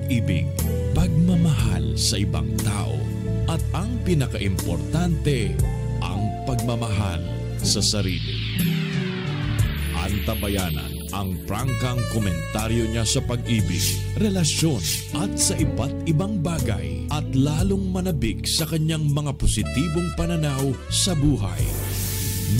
pag-ibig, pagmamahal sa ibang tao, at ang pinakaimportante, ang pagmamahal sa sarili. Antabayanan ang prangkang komentaryo niya sa pag-ibig, relasyon at sa iba't ibang bagay at lalong manabik sa kanyang mga positibong pananaw sa buhay.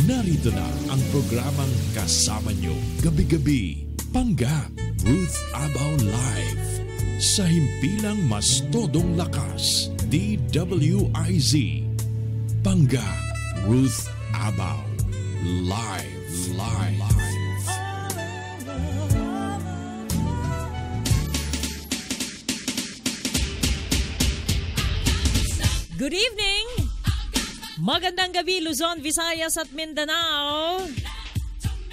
Narito na ang programang kasama niyo gabi-gabi, Panggap, Ruth Abaw Live. Sa himpilang mas todong lakas, DWIZ. Panggap, Ruth Abaw Live. Good evening! Magandang gabi Luzon, Visayas at Mindanao.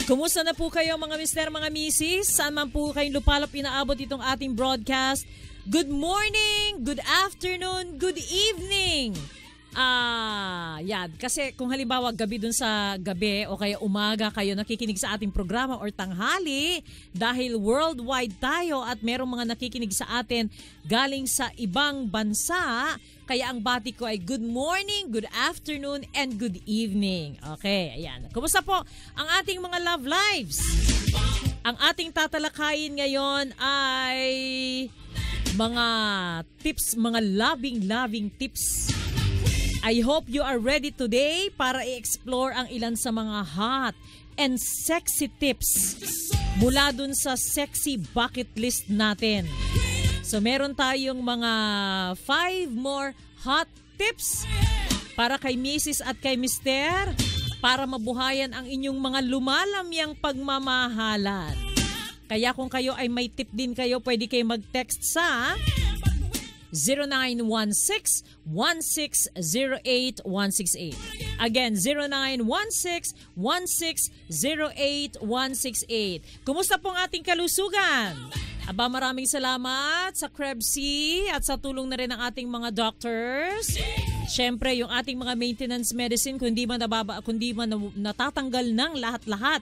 Kumusta na po kayo mga mister, mga misis? Saan man po kayong lupalop inaabot itong ating broadcast? Good morning, good afternoon, good evening! Yan. Kasi kung halimbawa gabi dun sa gabi o kaya umaga kayo nakikinig sa ating programa or tanghali dahil worldwide tayo at merong mga nakikinig sa atin galing sa ibang bansa, kaya ang bati ko ay good morning, good afternoon, and good evening. Okay, ayan. Kumusta po ang ating mga love lives? Ang ating tatalakayin ngayon ay mga tips, mga loving tips. I hope you are ready today para i-explore ang ilan sa mga hot and sexy tips mula dun sa sexy bucket list natin. So meron tayong mga 5 more hot tips para kay Mrs. at kay Mr. para mabuhayan ang inyong mga lumalamyang pagmamahalan. Kaya kung kayo ay may tip din kayo, pwede kayo mag-text sa 0916-1608-168. Again, 0916-1608-168. Kumusta pong ating kalusugan? Aba, maraming salamat sa Krebsy at sa tulong na rin ng ating mga doctors. Siyempre, yung ating mga maintenance medicine, kung di man natatanggal ng lahat-lahat,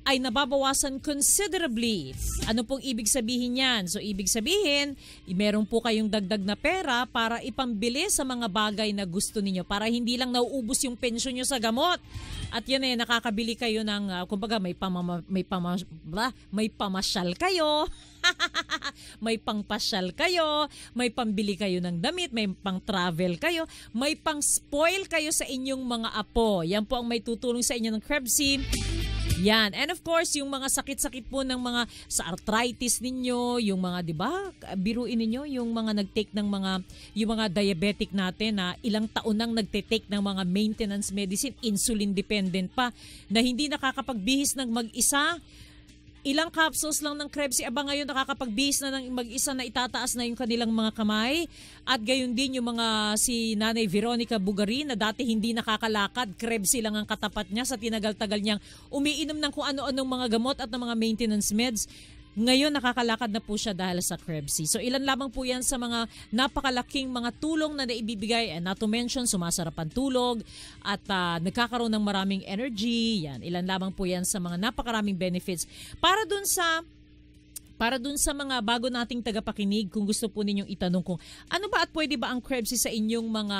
ay nababawasan considerably. Ano pong ibig sabihin yan? So, ibig sabihin, meron po kayong dagdag na pera para ipambili sa mga bagay na gusto ninyo para hindi lang nauubos yung pensyon nyo sa gamot. At yan nakakabili kayo ng, kumbaga, may pamasyal kayo, may pangpasyal kayo, may pambili kayo ng damit, may pang-travel kayo, may pang-spoil kayo sa inyong mga apo. Yan po ang may tutulong sa inyo ng Krebsy. Yan. And of course, yung mga sakit-sakit po ng mga sa arthritis ninyo, yung mga, di ba, biruin ninyo, yung mga nag-take ng yung mga diabetic natin na ilang taon nang nagte-take ng mga maintenance medicine, insulin dependent pa, na hindi nakakapagbihis ng mag-isa. Ilang capsules lang ng Krebsy, ngayon nakakapagbihis na ng mag-isa na itataas na yung kanilang mga kamay. At gayon din yung mga si Nanay Veronica Bugari na dati hindi nakakalakad, Krebsy lang ang katapat niya sa tinagal-tagal niyang umiinom ng kung ano-anong mga gamot at ng mga maintenance meds. Ngayon nakakalakad na po siya dahil sa Krebsy. So ilan lamang po yan sa mga napakalaking mga tulong na naibibigay. And not to mention, sumasarap ang tulog at nagkakaroon ng maraming energy. Yan, ilan lamang po yan sa mga napakaraming benefits. Para dun sa mga bago nating tagapakinig, kung gusto po ninyong itanong kung ano ba at pwede ba ang Krebsy sa inyong mga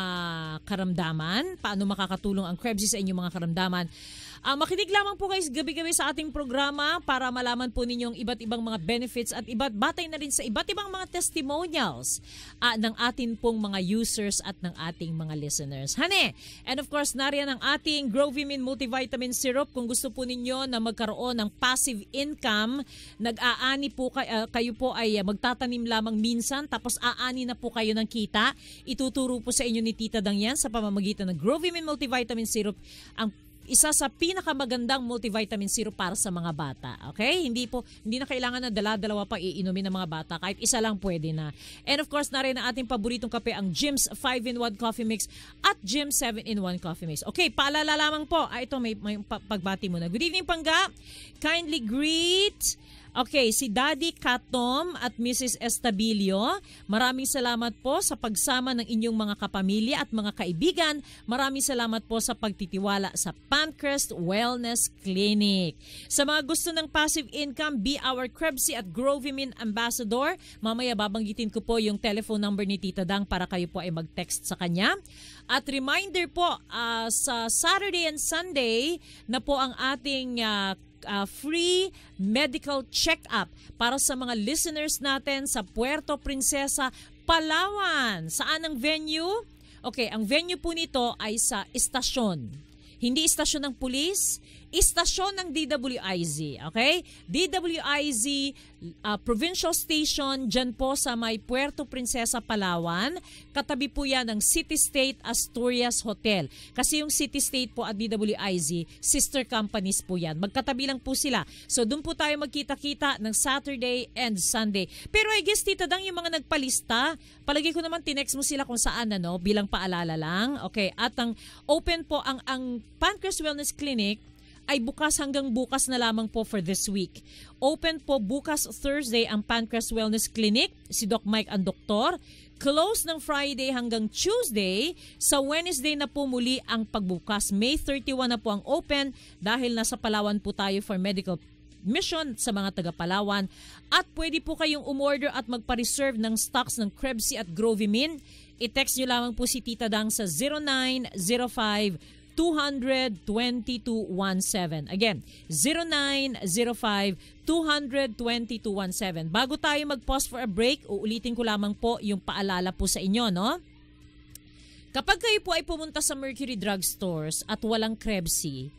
karamdaman, paano makakatulong ang Krebsy sa inyong mga karamdaman, makinig lamang po guys gabi-gabi sa ating programa para malaman po ninyong iba't ibang mga benefits at batay na rin sa iba't ibang mga testimonials ng atin pong mga users at ng ating mga listeners. Hane! And of course, nariyan ang ating Grovimine Multivitamin Syrup. Kung gusto po ninyo na magkaroon ng passive income, nag-aani po kayo po ay magtatanim lamang minsan tapos aani na po kayo ng kita. Ituturo po sa inyo ni Tita Dang yan sa pamamagitan ng Grovimine Multivitamin Syrup, ang isa sa pinakamagandang multivitamin syrup para sa mga bata. Okay? Hindi na kailangan na dala-dalawa pa iinumin ng mga bata. Kahit isa lang pwede na. And of course, narin ang ating paboritong kape, ang Jim's 5-in-1 Coffee Mix at Jim's 7-in-1 Coffee Mix. Okay, paalala lamang po. Ito, may pagbati muna. Good evening, Pangga. Kindly greet Okay, si Daddy Katom at Mrs. Estabilio, maraming salamat po sa pagsama ng inyong mga kapamilya at mga kaibigan. Maraming salamat po sa pagtitiwala sa Pancrest Wellness Clinic. Sa mga gusto ng passive income, be our Krebsy at Grovimin Ambassador. Mamaya babanggitin ko po yung telephone number ni Tita Dang para kayo po ay mag-text sa kanya. At reminder po, sa Saturday and Sunday na po ang ating free medical check-up para sa mga listeners natin sa Puerto Princesa, Palawan. Saan ang venue? Okay, ang venue po nito ay sa istasyon. Hindi istasyon ng pulis, istasyon ng DWIZ. Okay? DWIZ Provincial Station dyan po sa may Puerto Princesa, Palawan. Katabi po yan ng City State Asturias Hotel. Kasi yung City State po at DWIZ, sister companies po yan. Magkatabi lang po sila. So doon po tayo magkita-kita ng Saturday and Sunday. Pero I guess, Tita Dang, yung mga nagpalista, palagi ko naman tinext mo sila kung saan, bilang paalala lang. Okay, at ang open po ang Pancrest Wellness Clinic ay bukas hanggang bukas na lamang po for this week. Open po bukas Thursday ang Pancrest Wellness Clinic, si Doc Mike ang doktor. Close ng Friday hanggang Tuesday. Sa Wednesday na po muli ang pagbukas. May 31 na po ang open dahil nasa Palawan po tayo for medical mission sa mga taga Palawan. At pwede po kayong umorder at magpa-reserve ng stocks ng Krebsy at Grovimin. I-text nyo lamang po si Tita Dang sa 0905 200-2217. Again, 0905-200-2217. Bago tayo mag-pause for a break, uulitin ko lamang po yung paalala po sa inyo, no? Kapag kayo po ay pumunta sa Mercury Drugstores at walang Krebsy,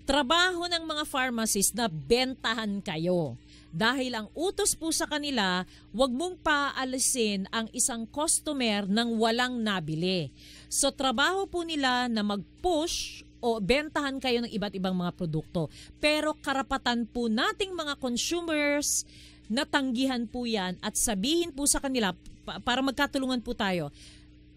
trabaho ng mga pharmacists na bentahan kayo. Dahil ang utos po sa kanila, huwag mong paalisin ang isang customer nang walang nabili. So trabaho po nila na mag-push o bentahan kayo ng iba't ibang mga produkto. Pero karapatan po nating mga consumers na tanggihan po yan at sabihin po sa kanila para magkatulungan po tayo.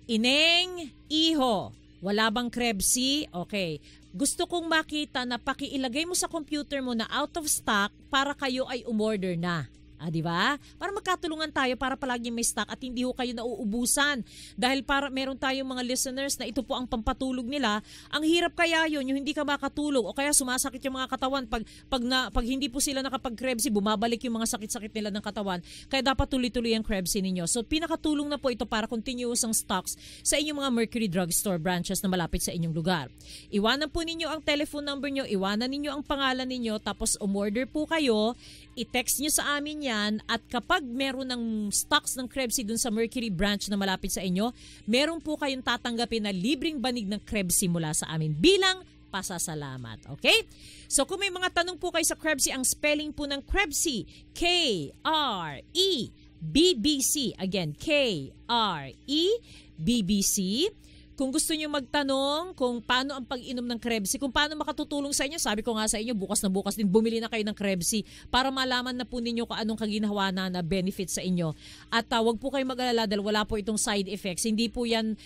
Ineng, iho, wala bang Krebsy? Okay. Gusto kong makita na pakiilagay mo sa computer mo na out of stock para kayo ay umorder na. Di ba? Para magkatulungan tayo para palagi may stock at hindi ho kayo nauubusan. Dahil para meron tayong mga listeners na ito po ang pampatulog nila. Ang hirap kaya yun, yung hindi ka makatulog o kaya sumasakit yung mga katawan. Pag hindi po sila nakapag-Krebsy, bumabalik yung mga sakit-sakit nila ng katawan. Kaya dapat tuloy-tuloy ang Krebsy ninyo. So pinakatulong na po ito para continuous ang stocks sa inyong mga Mercury Drugstore branches na malapit sa inyong lugar. Iwanan po ninyo ang telephone number nyo, iwanan ninyo ang pangalan ninyo, tapos umorder po kayo. I-text nyo sa amin yan at kapag meron ng stocks ng Krebsy dun sa Mercury branch na malapit sa inyo, meron po kayong tatanggapin na libreng banig ng Krebsy mula sa amin bilang pasasalamat. Okay? So kung may mga tanong po kayo sa Krebsy, ang spelling po ng Krebsy, K-R-E-B-B-C. Again, K-R-E-B-B-C. Kung gusto nyo magtanong kung paano ang pag-inom ng Krebsy, kung paano makatutulong sa inyo, sabi ko nga sa inyo, bukas na bukas din bumili na kayo ng Krebsy para malaman na po ninyo kung anong kaginawa na benefit sa inyo. At wag po kayo mag-alala dahil wala po itong side effects. Hindi po yan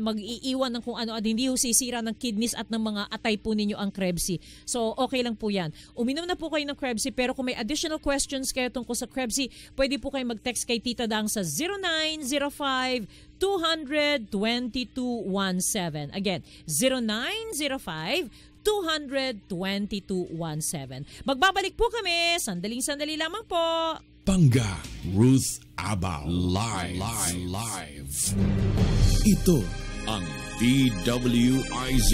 mag-iiwan ng kung ano at hindi ho sisira ng kidneys at ng mga atay po ninyo ang Krebsy. So okay lang po yan. Uminom na po kayo ng Krebsy pero kung may additional questions kayo tungkol sa Krebsy, pwede po kayo mag-text kay Tita Dang sa 0905 200-2217. Again, 0905-200-2217. Magbabalik po kami. Sandaling-sandali lamang po. Pangga Ruth Abao live. Ito ang DWIZ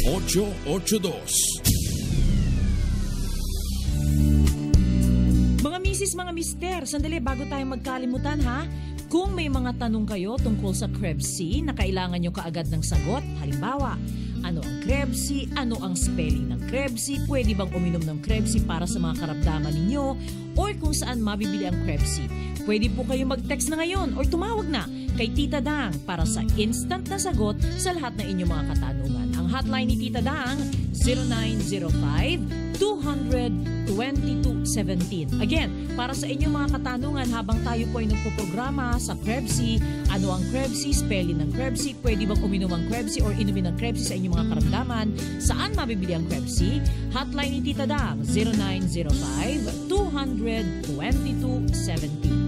882. Mga misis, mga mister, sandali bago tayo magkalimutan ha. Kung may mga tanong kayo tungkol sa Krebsy na kailangan nyo kaagad ng sagot, halimbawa, ano ang Krebsy, ano ang spelling ng Krebsy, pwede bang uminom ng Krebsy para sa mga karamdaman ninyo, or kung saan mabibili ang Krebsy, pwede po kayo mag-text na ngayon or tumawag na kay Tita Dang para sa instant na sagot sa lahat ng inyong mga katanungan. Ang hotline ni Tita Dang, 0905 200-2217. Again, para sa inyong mga katanungan habang tayo po ay nagpo-programa sa Krebsi, ano ang Krebsi, spelling ng Krebsi, pwede bang uminom ang Krebsi or inumin ang Krebsi sa inyong mga karamdaman, saan mabibili ang Krebsi? Hotline ni Tita Dang, 0905-200-2217.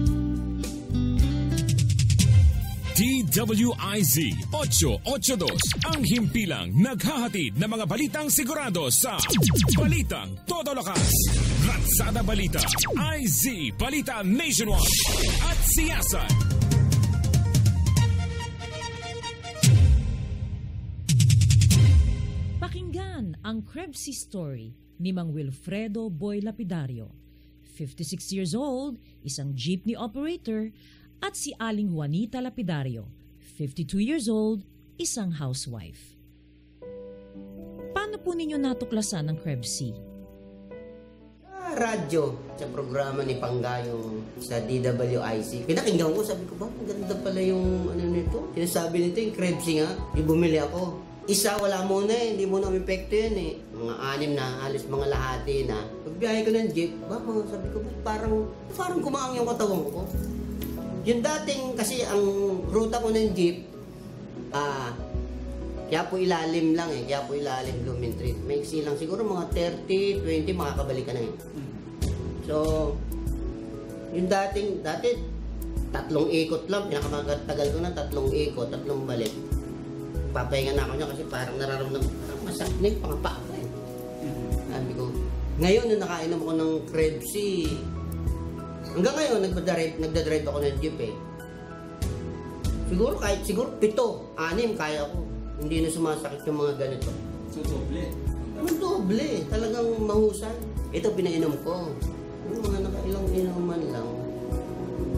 DWIZ 882 ang himpilang naghahatid ng mga balitang sigurado sa Balitang Todo Lakas, Ratsada Balita, IZ Balita Nationwide at Siyasan. Pakinggan ang Krebsi story ni Mang Wilfredo Boy Lapidario. 56 years old, isang jeepney operator, at si Aling Juanita Lapidario, 52 years old, isang housewife. Paano po ninyo natuklasan ng Krebsi? Radyo sa programa ni Panggayong sa DWIC. Pinakinggan ko, sabi ko ba, maganda pala yung ano nito. Sinasabi nito yung Krebsi nga, bumili ako. Isa, wala muna hindi muna umepekto yun eh. Mga 6 na, alis mga lahati na. Pagbiyahe ko ng jeep, sabi ko, parang kumaang yung katawan ko. Yung dating, kasi ang ruta ko ng jeep, kaya po ilalim lang eh, kaya po ilalim Blumentritt. Maiksi lang, siguro mga 30, 20, makakabalik ka na eh. So, yung dati, 3 ikot lang, pinakamatagal ko na 3 ikot, 3 balik. Papahinga na ako niya kasi parang nararamdaman, parang masakit na yung pangapaa ko eh. Sabi ko, ngayon nung nakainom ako ng Krebsi, hanggang ngayon, nagdadrive ako ng jeep eh. Siguro 7, 6, kaya ko. Hindi na sumasakit yung mga ganito. So, doble? Doble. Talagang mahusay. Ito, pinainom ko. Yung mga nakailang inuman lang.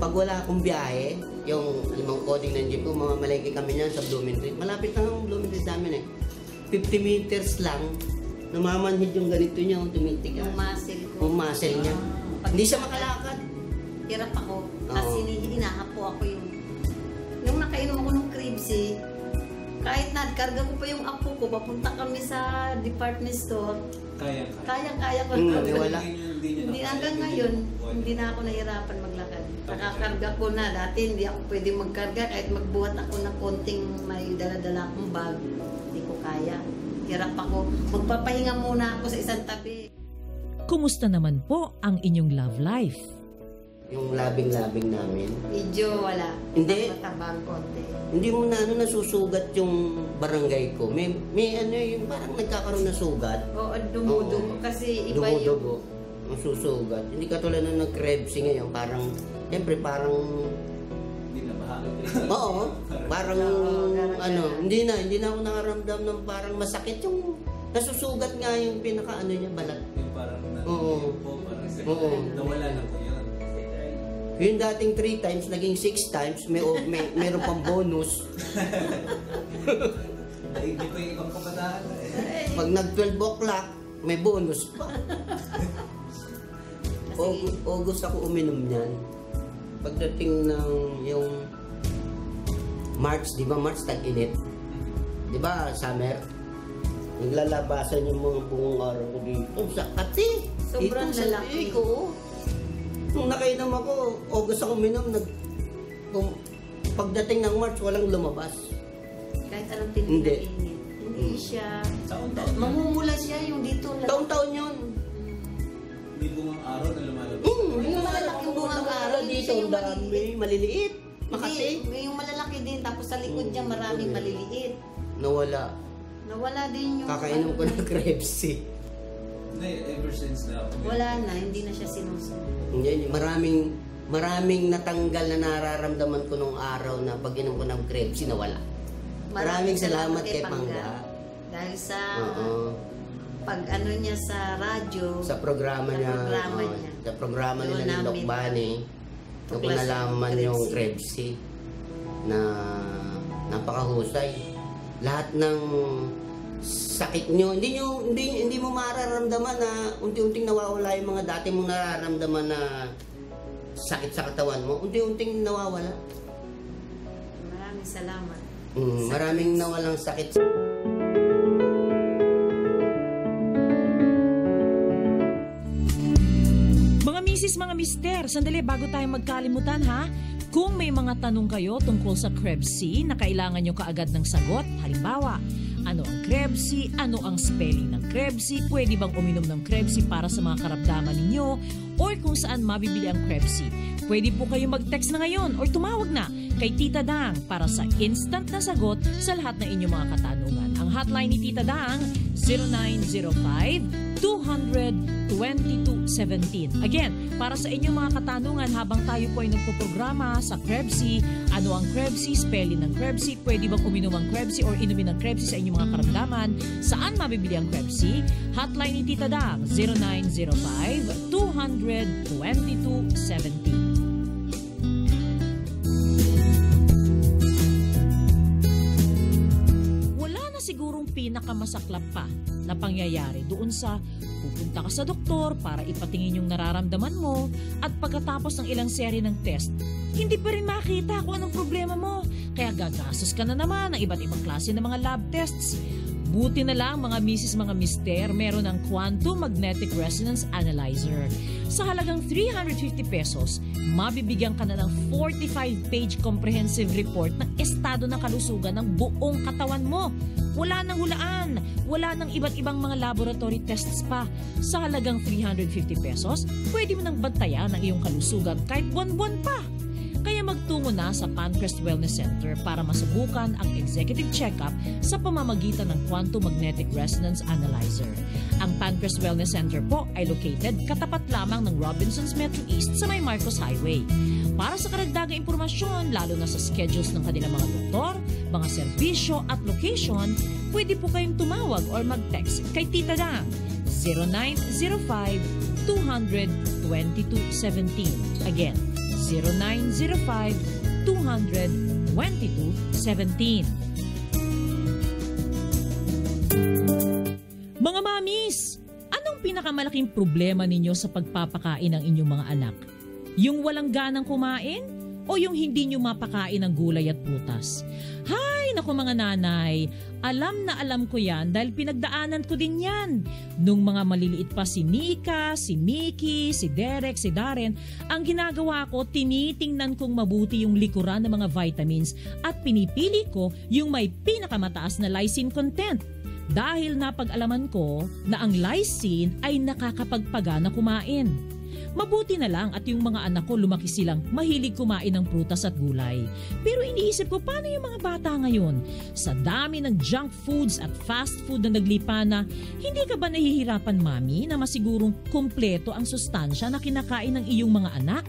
Pag wala akong biyahe, yung limang coding ng jeep ko, mamamalengke kami niyan sa Blumentritt. Malapit lang ang Blumentritt namin eh. 50 meters lang, namamanhid yung ganito niya, tumitik. Yung muscle ko. Yung muscle niya. Hindi siya makalakad. Hirap ako. Kasi hinahapo ako yung nakainom ako ng Krebsi, kahit nagkarga ko pa yung apo ko, papunta kami sa department store. Kaya ko. Wala. Hindi hanggang ngayon, hindi na ako nahirapan maglakad. Nakakarga ko na. Dati hindi ako pwede magkarga kahit magbuhat ako ng konting may dala-dala akong bag. Hindi ko kaya. Hirap ako. Magpapahinga muna ako sa isang tabi. Kumusta naman po ang inyong love life? Yung labing-labing namin. Medyo wala. Hindi. Matabang konti. Hindi mo na nasusugat yung barangay ko. May yung parang nagkakaroon na sugat. Oo, dumudugo. Kasi iba Dumudugo. Ang susugat. Hindi katulad nung nag-Krebsi ngayon. Parang, siyempre parang... Hindi na mahalo. Oo. Parang, hindi na ako nakaramdam ng parang masakit yung... Nasusugat nga yung niya, balat. Yung parang Oo. Parang nawala na po yun. Yung dating 3 times, naging 6 times, meron pang bonus. Hindi pa yung ibang kabataan. Pag nag-12 o'clock, may bonus pa. August ako uminom niyan. Pagdating ng yung March, di ba March tag-init? Di ba summer? Naglalabasan yung mga buong araw ko dito. Sakat eh! Sobrang Ito, lalaki. ko. Nung nakainom ako, August ako uminom, pagdating ng March, walang lumabas. Kahit anong tinitingin. Hindi siya. Taon-taon. Mamumula siya yung dito. Taon-taon yun. May bungang araw na lumalabas. Yung malalaking bungang araw dito, ang dami, maliliit. Makati. Yung malalaki din, tapos sa likod niya maraming maliliit. Nawala. Nawala din yung... Kakainom ko ng Krebsi. Ever since na. Wala na, hindi na siya sinusunod. Hindi, maraming natanggal na nararamdaman ko nung araw na pag inom ko ng Krebsi, nawala. Maraming salamat kay Pangga. Dahil sa Oo. pag niya sa radyo. Sa programa niya. Sa programa nila ni Doc Bani. Doon ko nalaman yung Krebsi na napakahusay. Lahat ng sakit nyo, hindi mo mararamdaman na unti-unting nawawala yung mga dati mong nararamdaman na sakit sa katawan mo, unti-unting nawawala. Maraming salamat. Maraming nawalang sakit. misis, mga mister, sandali bago tayo magkalimutan ha. Kung may mga tanong kayo tungkol sa Krebs na kailangan nyo kaagad ng sagot, halimbawa, ano ang Krebs? Ano ang spelling ng Krebs? Pwede bang uminom ng Krebs para sa mga karamdaman ninyo? Or kung saan mabibili ang Krebs? Pwede po kayo mag-text na ngayon or tumawag na kay Tita Dang para sa instant na sagot sa lahat ng inyong mga katanungan. Ang hotline ni Tita Dang, 0905-200-2217. Again, para sa inyong mga katanungan habang tayo po ay nagpoprograma sa Krebs, ano ang Krebs, spelling ng Krebs, pwede bang uminom ang Krebs or inumin ang Krebs sa inyong mga karamdaman, saan mabibili ang Krebs? Hotline ni Tita Dang, 0905-200-2217. Sigurong pinakamasaklap pa na pangyayari doon sa pupunta ka sa doktor para ipatingin yung nararamdaman mo at pagkatapos ng ilang seri ng test, hindi pa rin makita kung anong problema mo. Kaya gagastos ka na naman ng iba't ibang klase ng mga lab tests. Buti na lang mga misis, mga mister, meron ng Quantum Magnetic Resonance Analyzer. Sa halagang 350 pesos, mabibigyan ka na ng 45-page comprehensive report ng estado ng kalusugan ng buong katawan mo. Wala nang hulaan, wala nang iba't ibang mga laboratory tests pa. Sa halagang 350 pesos, pwede mo nang bantayan ang iyong kalusugan kahit buwan-buwan pa. Kaya magtungo na sa Pancrest Wellness Center para masubukan ang executive check-up sa pamamagitan ng Quantum Magnetic Resonance Analyzer. Ang Pancrest Wellness Center po ay located katapat lamang ng Robinsons Metro East sa may Marcos Highway. Para sa karagdagang impormasyon, lalo na sa schedules ng kanilang mga doktor, mga serbisyo at location, pwede po kayong tumawag or mag-text kay Tita Dang 0905-200-2217. Again, 0905-200-2217. Mga mamis, anong pinakamalaking problema ninyo sa pagpapakain ng inyong mga anak? Yung walang ganang kumain o yung hindi nyo mapakain ng gulay at prutas? Hay, naku mga nanay, alam na alam ko yan dahil pinagdaanan ko din yan. Nung mga maliliit pa si Nika, si Mickey, si Derek, si Darren, ang ginagawa ko, tinitingnan kong mabuti yung likuran ng mga vitamins at pinipili ko yung may pinakamataas na lysine content. Dahil napag-alaman ko na ang lysine ay nakakapagpagana kumain. Mabuti na lang at yung mga anak ko lumaki silang mahilig kumain ng prutas at gulay. Pero iniisip ko, paano yung mga bata ngayon? Sa dami ng junk foods at fast food na naglipana, hindi ka ba nahihirapan, mami, na masigurong kumpleto ang sustansya na kinakain ng iyong mga anak?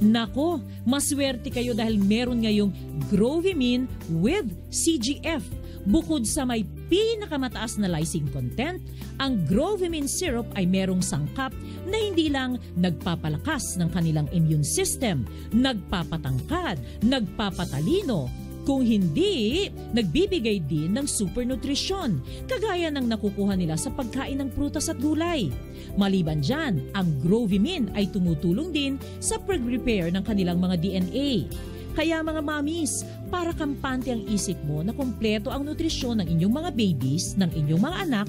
Nako, maswerte kayo dahil meron ngayong Grovimine with CGF. Bukod sa may pinakamataas na lysine content, ang Grovimine syrup ay merong sangkap na hindi lang nagpapalakas ng kanilang immune system, nagpapatangkad, nagpapatalino, kung hindi, nagbibigay din ng super nutrisyon, kagaya ng nakukuha nila sa pagkain ng prutas at gulay. Maliban dyan, ang Grovimine ay tumutulong din sa pag-repair ng kanilang mga DNA. Kaya mga mamis, para kampante ang isip mo na kumpleto ang nutrisyon ng inyong mga babies, ng inyong mga anak,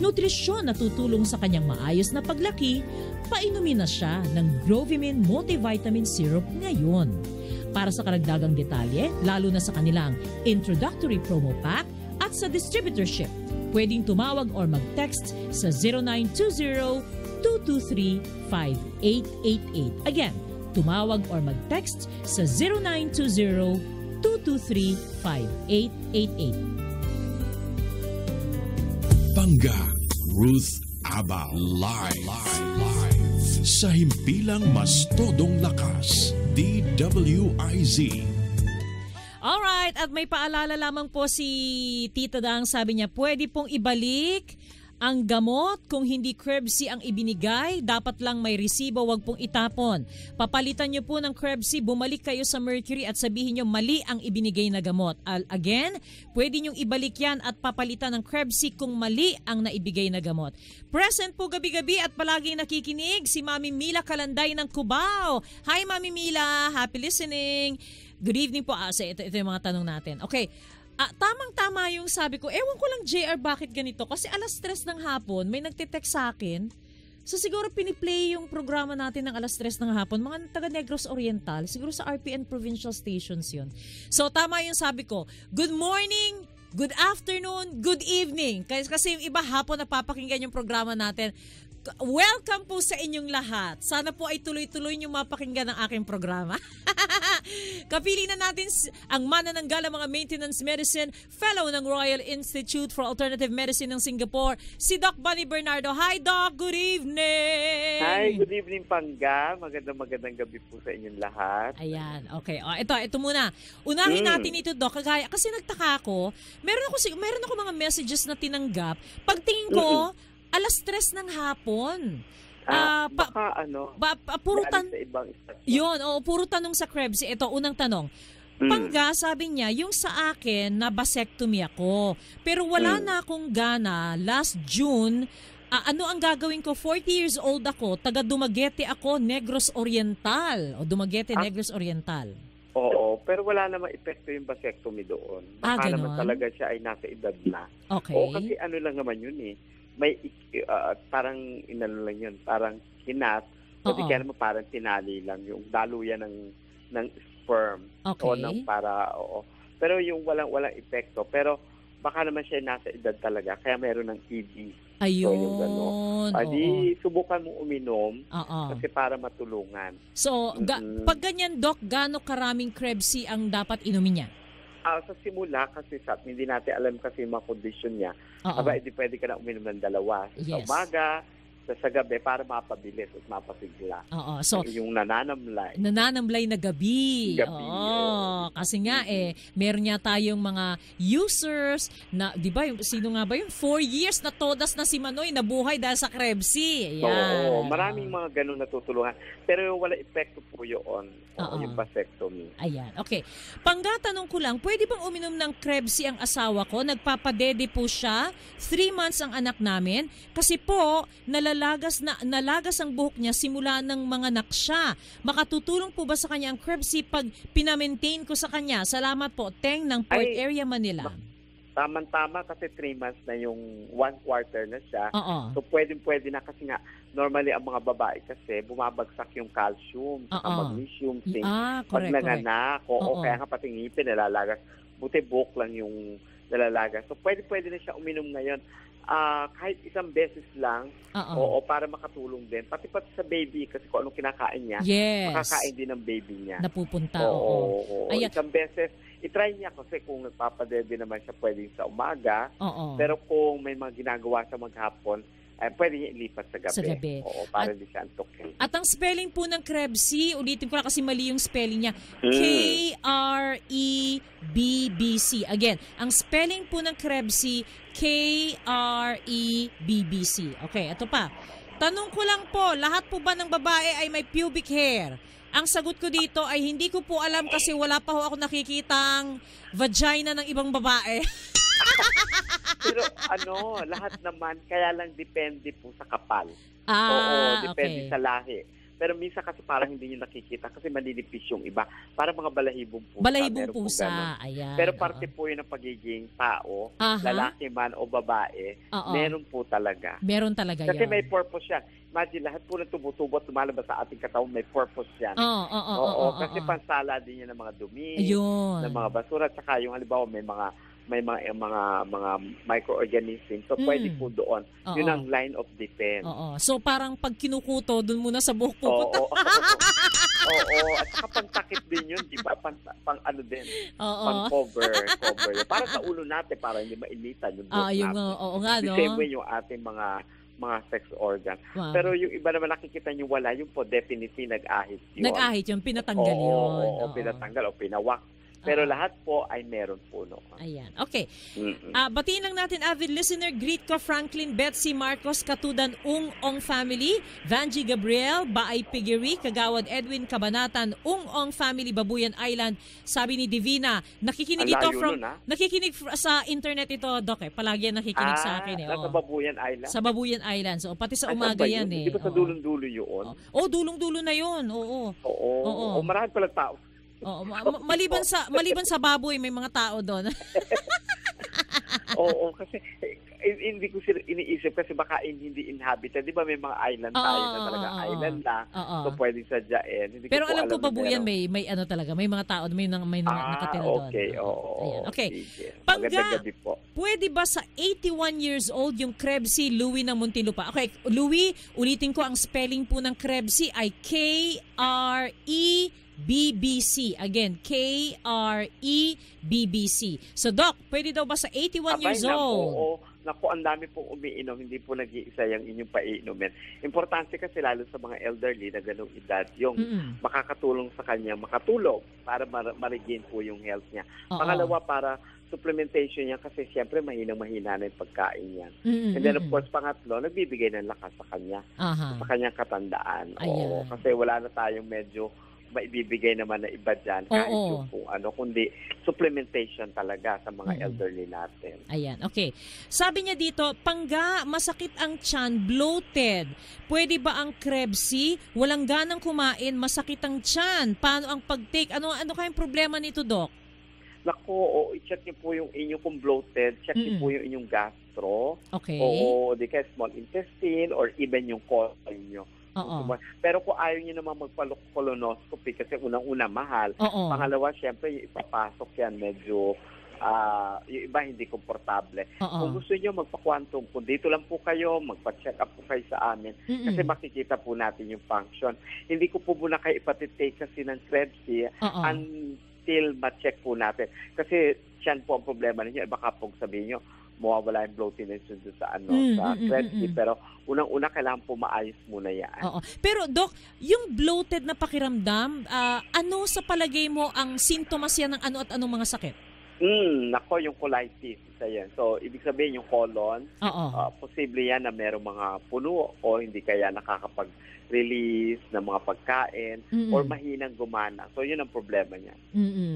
nutrisyon na tutulong sa kanyang maayos na paglaki, painumin na siya ng Grovimine Multivitamin Syrup ngayon. Para sa karagdagang detalye, lalo na sa kanilang introductory promo pack at sa distributorship, pwedeng tumawag or mag-text sa 0920-223-5888. Again, tumawag or mag-text sa 0920-223-5888. Panggang Ruth Abao live sa himpilang mas todong lakas, DWIZ. Alright, at may paalala lamang po si Tita Dang, sabi niya, pwede pong ibalik ang gamot. Kung hindi Krebs ang ibinigay, dapat lang may resibo, wag pong itapon. Papalitan niyo po ng Krebs, bumalik kayo sa Mercury at sabihin niyo mali ang ibinigay na gamot. Again, pwede niyong ibalik yan at papalitan ng Krebs kung mali ang naibigay na gamot. Present po gabi-gabi at palaging nakikinig si Mami Mila Kalanday ng Cubao. Hi Mami Mila, happy listening. Good evening po. Ito yung mga tanong natin. Okay. Tamang-tama yung sabi ko. Ewan ko lang, JR, bakit ganito? Kasi 3:00 ng hapon, may nagtitext sa akin. So siguro piniplay yung programa natin ng 3:00 ng hapon, mga taga Negros Oriental, siguro sa RPN provincial stations yun. So tama yung sabi ko, good morning, good afternoon, good evening. Kasi yung iba hapon napapakinggan yung programa natin. Welcome po sa inyong lahat. Sana po ay tuloy-tuloy niyong mapakinggan ang aking programa. Kapili na natin ang manananggala mga maintenance medicine fellow ng Royal Institute for Alternative Medicine ng Singapore, si Doc Bunny Bernardo. Hi Doc, good evening! Hi, good evening Pangga. Magandang gabi po sa inyong lahat. Ayan, okay. Ito muna. Unahin natin ito, Doc. Kasi nagtaka ako, meron ako mga messages na tinanggap. Pagtingin ko, 3:00 ng hapon. Puro puro tanong sa Krebs. Ito, unang tanong. Pangga, sabi niya, yung sa akin, na vasectomy ako. Pero wala na akong gana. Last June, ano ang gagawin ko? 40 years old ako. Taga Dumaguete ako, Negros Oriental. Dumaguete, Negros Oriental. Oo, pero wala namang epekto yung vasectomy doon. Baka naman talaga siya ay nasa edad na. Okay. Oo, kasi ano lang naman yun eh. May parang inano lang yun, parang hinat. O di kaya naman parang tinali lang yung daluyan ng sperm. Okay. O Pero yung walang epekto. Pero baka naman siya nasa edad talaga, kaya meron ng ED. Ayun. Di subukan mo uminom kasi para matulungan. So, pag ganyan, Doc, gaano karaming Krebs ang dapat inumin niya? Sa simula kasi hindi natin alam kasi yung mga kondisyon niya. Hindi pwede ka na uminom ng 2 sa umaga, sa gabi para mapabilis at mapasigla. So, yung nananamlay. Nananamlay na gabi. Kasi nga meron niya tayong mga users na, di ba, sino nga ba yung 4 years na todas na si Manoy nabuhay dahil sa Krebs. Oo, maraming mga ganun natutulungan. Pero wala epekto po yun. Yung vasectomy. Ayan, okay. Panggatanong ko lang, pwede bang uminom ng Krebs ang asawa ko? Nagpapadede po siya. 3 months ang anak namin. Kasi po, nalagas ang buhok niya simula ng mga anak siya. Makatutulong po ba sa kanya ang Krebs pag pinamaintain ko sa kanya? Salamat po. Teng ng Port Area, Manila. Tama-tama kasi 3 months na yung 1/4 na siya. So pwede na kasi nga normally ang mga babae kasi bumabagsak yung calcium, magnesium, zinc. Pag nanganak, kaya nga pati ngipin nalalagas. Buti buhok lang yung nalalagas. So pwede na siya uminom ngayon. Kahit 1 beses lang, para makatulong din. Pati sa baby, kasi kung anong kinakain niya, makakain din ng baby niya. Napupunta, Ayan. 1 beses, itry niya kasi kung nagpapadede naman siya pwede sa umaga. Pero kung may mga ginagawa sa maghapon, pwede niya ilipat sa gabi. Para di siya antokin. At ang spelling po ng Krebs, ulitin ko na kasi mali yung spelling niya. K-R-E-B-B-C. Again, ang spelling po ng Krebs, K-R-E-B-B-C. Okay, ito pa. Tanong ko lang po, lahat po ba ng babae ay may pubic hair? Ang sagot ko dito ay hindi ko po alam kasi wala pa ho ako nakikitang vagina ng ibang babae. Pero lahat naman, kaya lang depende po sa kapal. Depende sa lahi. Pero minsan kasi parang hindi nyo nakikita kasi maninipis yung iba. Parang mga balahibong pusa. Balahibong pusa, ayan. Pero parte po yun ng pagiging tao, lalaki man o babae, meron po talaga. Meron talaga kasi yun. May purpose yan. Imagine, lahat po ng tumutubo at lumalabas sa ating katawan, may purpose yan. Kasi pansala din yan ng mga dumi, ng mga basura, at saka yung halimbawa may mga microorganisms. So, pwede po doon. Yun ang line of defense. So, parang pag kinukuto, doon muna sa buhok pupunta. At saka pang-takip din yun, di ba? Pang ano din. Pang-cover. Para sa ulo natin, para hindi mainitan yung buhok natin. The same way yung ating mga sex organ. Pero yung iba naman nakikita nyo wala, yung po definitely nag-ahit yun. Nag-ahit yun, pinatanggal yun. Pinatanggal o pinawak. Pero lahat po ay meron po noon. Ayan. Okay. Batiin lang natin, avid listener, greet ko Franklin, Betsy, Marcos, Katudan, Ong family, Vanji Gabriel, Baay Pigiri, Kagawad Edwin, Kabanatan, Ong family, Babuyan Island. Sabi ni Divina, nakikinig nakikinig sa internet ito, Doc. Palagi yan nakikinig sa akin. Sa Babuyan Island? Sa Babuyan Island. So, pati sa umaga yan eh. Hindi ba sa dulong-dulo yun? Dulong-dulo na yun. Oo. Marami pala tao. Maliban sa baboy, may mga tao doon. Kasi hindi ko iniisip kasi baka hindi inhabited. Di ba may mga island tayo na talaga island na. So pwedeng sadyain. Pero alam ko pa po yan, may ano talaga, may mga tao, may nakatira doon. Okay, Okay. Pangga, pwede ba sa 81 years old yung Krebsy Louie ng Muntinlupa? Okay, Louie, ulitin ko ang spelling po ng Krebsy ay KREBBC. Again, KREBBC. So, Doc, pwede daw ba sa 81 years old? Naku, ang dami pong umiinom, hindi po nag-iisa yung inyong paiinumin. Importante kasi lalo sa mga elderly na ganung edad, yung makakatulong sa kanya, makatulong para ma-regain po yung health niya. Pangalawa, para supplementation niya kasi siyempre mahina na yung pagkain niya. And then of course, pangatlo, nagbibigay ng lakas sa kanya, sa kanyang katandaan. Kasi wala na tayong medyo maibibigay naman na iba dyan kahit yung kung kundi supplementation talaga sa mga elderly natin. Ayan, okay. Sabi niya dito, Pangga, masakit ang tiyan, bloated. Pwede ba ang Krebsy? Walang ganang kumain, masakit ang tiyan. Paano ang pag-take? Ano kayang problema nito, Doc? Naku, i-check niyo po yung inyong kung bloated, check niyo po yung inyong gastro. Okay. O di kaya small intestine or even yung colon niyo. Pero kung ayaw niyo naman magpa-colonoscopy kasi unang-una mahal. Pangalawa, syempre, ipapasok yan medyo yung iba hindi komportable. Kung gusto niyo magpa-quantum, kung dito lang po kayo, magpa-check up po kayo sa amin kasi makikita po natin yung function. Hindi ko po muna kayo ipatitake kasi ng Krebsy until ma-check po natin. Kasi yan po ang problema ninyo. Baka po sabihin nyo, mawawala yung bloatiness sa Krebsy. Pero unang-una, kailangan po maayos muna yan. Pero Doc, yung bloated na pakiramdam, ano sa palagay mo ang sintomas yan ng ano at anong mga sakit? Nako, yung colitis, isa yan. So, ibig sabihin yung colon, posible yan na merong mga puno o hindi kaya nakakapag-release ng mga pagkain or mahinang gumana. So, yun ang problema niya.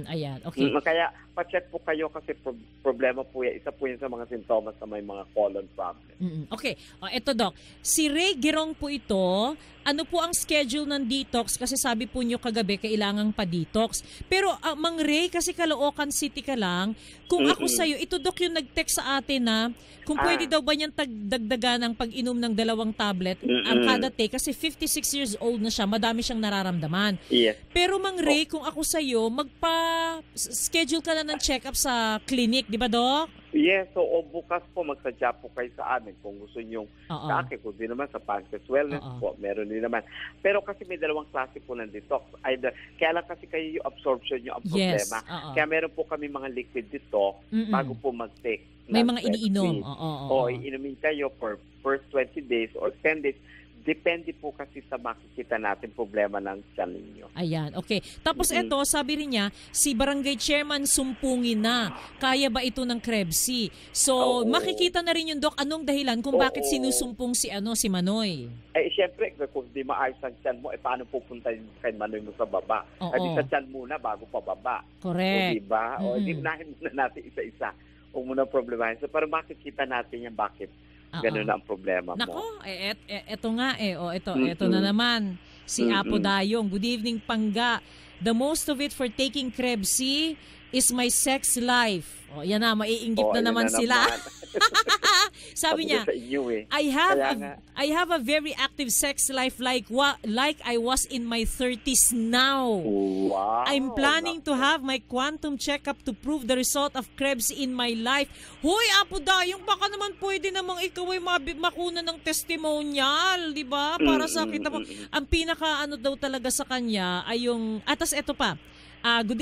Ayan, okay. Kaya, pa-check po kayo kasi problema po yan. Isa po yan sa mga sintomas na may mga colon problem. Okay. Ito, Doc. Si Ray Girong po ito. Ano po ang schedule ng detox? Kasi sabi po nyo kagabi, kailangang pa-detox. Pero, Mang Ray, kasi Caloocan City ka lang, kung ako sa'yo, ito, Doc, yung nag-text sa atin na kung pwede daw ba niyang dagdagan ang pag-inom ng 2 tablet ang kada day kasi 56 years old na siya, madami siyang nararamdaman. Yes. Pero Mang Ray, kung ako sa'yo, magpa-schedule ka na ng check-up sa clinic, di ba, Doc? Yes, so bukas po magsadya po kayo sa amin kung gusto nyong sa akin, kung di naman sa Pancreas Wellness po, meron din naman. Pero kasi may 2 klase po ng detox. Kaya lang kasi kayo yung absorption nyo ang problema. Kaya meron po kami mga liquid detox bago po mag-take. May mga iniinom. Iinumin kayo for first 20 days or 10 days. Depende po kasi sa makikita natin problema ng tiyan ninyo. Ayan, okay. Tapos eto, sabi rin niya, si Barangay Chairman sumpungin na. Kaya ba ito ng Krebsy? So, makikita na rin yung Doc, anong dahilan kung bakit sinusumpong si Manoy? Siyempre, kung di maayos ang tiyan mo, paano pupunta kay Manoy mo sa baba? Di sa tiyan muna bago pababa. Correct. Diba? Di unahin muna natin isa-isa. Huwag muna problemahin. So, para makikita natin yan bakit ganun na ang problema mo. Nako, eto nga ito na naman. Si Apo Dayong. Good evening, Pangga. The most of it for taking Krebsy is my sex life. Yan na, maiinggit na naman sila. Sabi niya, I have a very active sex life like I was in my 30s now. Wow. I'm planning to have my quantum checkup to prove the result of Krebsy in my life. Hoy, Apo Dayong, baka naman pwede namang ikaw ay makuna ng testimonial, di ba? Para sa kita mo. Ang pinaka daw talaga sa kanya ay yung, atas eto pa, good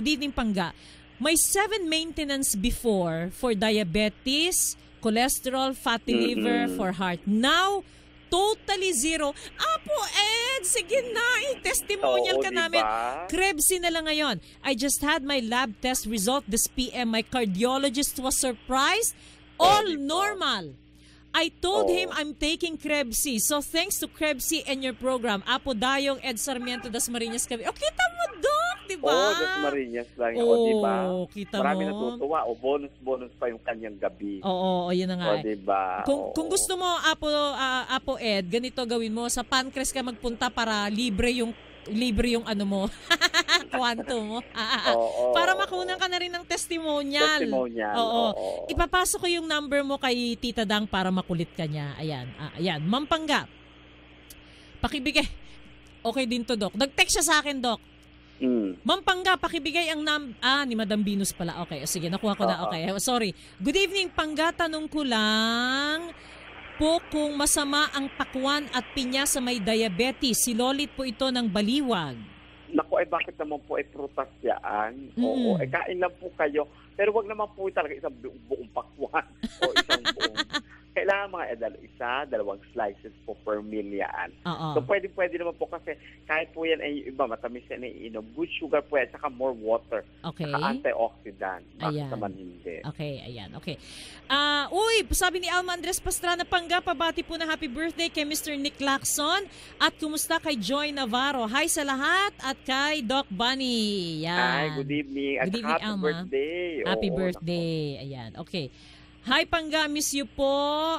evening, Pangga. May 7 maintenance before for diabetes, cholesterol, fatty liver, for heart. Now, totally 0. Apo Ed, sige na, i-testimonial ka namin. Krebsy na lang ngayon. I just had my lab test result this PM. My cardiologist was surprised. All normal. I told him I'm taking Krebsy. So thanks to Krebsy and your program. Apo Dayong, Ed Sarmiento, Dasmariñas kami. O, kita mo, Doc, di ba? Dasmariñas lang. O, di ba? Kita Marami mo. natutuwa. O, bonus pa yung kanyang gabi. Oo, yun na nga. O, di ba? Kung gusto mo, Apo Ed, ganito gawin mo. Sa Pancreas ka magpunta para libre yung ano mo. kwento mo. Oo. Para makunan ka na rin ng testimonial. Oo. Ipapasok ko yung number mo kay Tita Dang para makulit ka niya. Ayan. Ma'am Pangga. Pakibigay. Okay din to, Doc. Nag-text siya sa akin, Doc. Ma'am Pangga, pakibigay ang ni Madam Venus pala. Okay, sige, nakuha ko na. Okay, sorry. Good evening, Pangga. Tanong ko lang po kung masama ang pakwan at pinya sa may diabetes. Si Lolit po ito ng Baliwag. Naku, bakit naman po prutas yan? Oo, kain lang po kayo. Pero wag naman po talaga isang buong pakwan o isang buong. Kailangan mga dalawang slices po per meal yan. So pwede naman po kasi kahit po yan ay iba, matamis yan ay inom. Good sugar po yan, saka more water. Okay. Saka antioxidant. Bakit naman hindi? Okay, ayan. Okay. Sabi ni Alma Andres Pastrana, Pangga, pabati po na happy birthday kay Mr. Nick Lacson at kumusta kay Joy Navarro. Hi sa lahat at kay Doc Bunny. Yan. Hi, good evening. Good evening, happy Alma. Birthday. Happy birthday. Ayan. Okay. Hi Pangga, miss you po.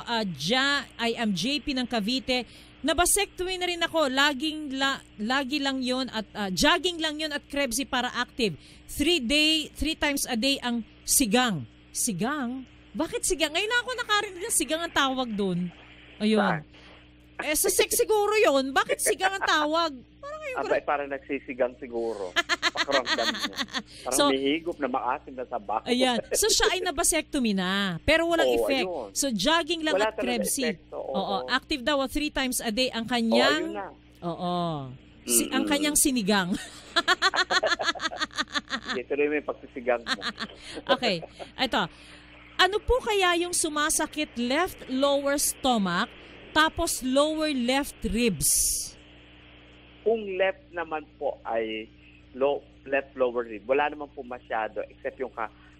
I am JP ng Cavite. Nabasectomy na rin ako. Lagi lang yon at jogging lang yon at Krebs para active. 3 times a day ang sigang. Sigang? Bakit sigang? Ngayon ako nakarinig ng sigang ang tawag doon. Ayun. Sa sex siguro yon. Bakit sigang ang tawag? Parang nagsisigang siguro. Pakiramdam mo. Parang may higop na maasim na sabaw. Ayan. So siya ay nabasectomy na. Pero walang effect. Ayun. So jogging lang at Krebs. Oo. Active daw 3 times a day ang kanyang... ang kanyang sinigang. Ito rin may pagsisigang mo. Okay. Ito. Ano po kaya yung sumasakit left lower stomach tapos lower left ribs? Kung left naman po ay left lower rib, wala naman po masyado except yung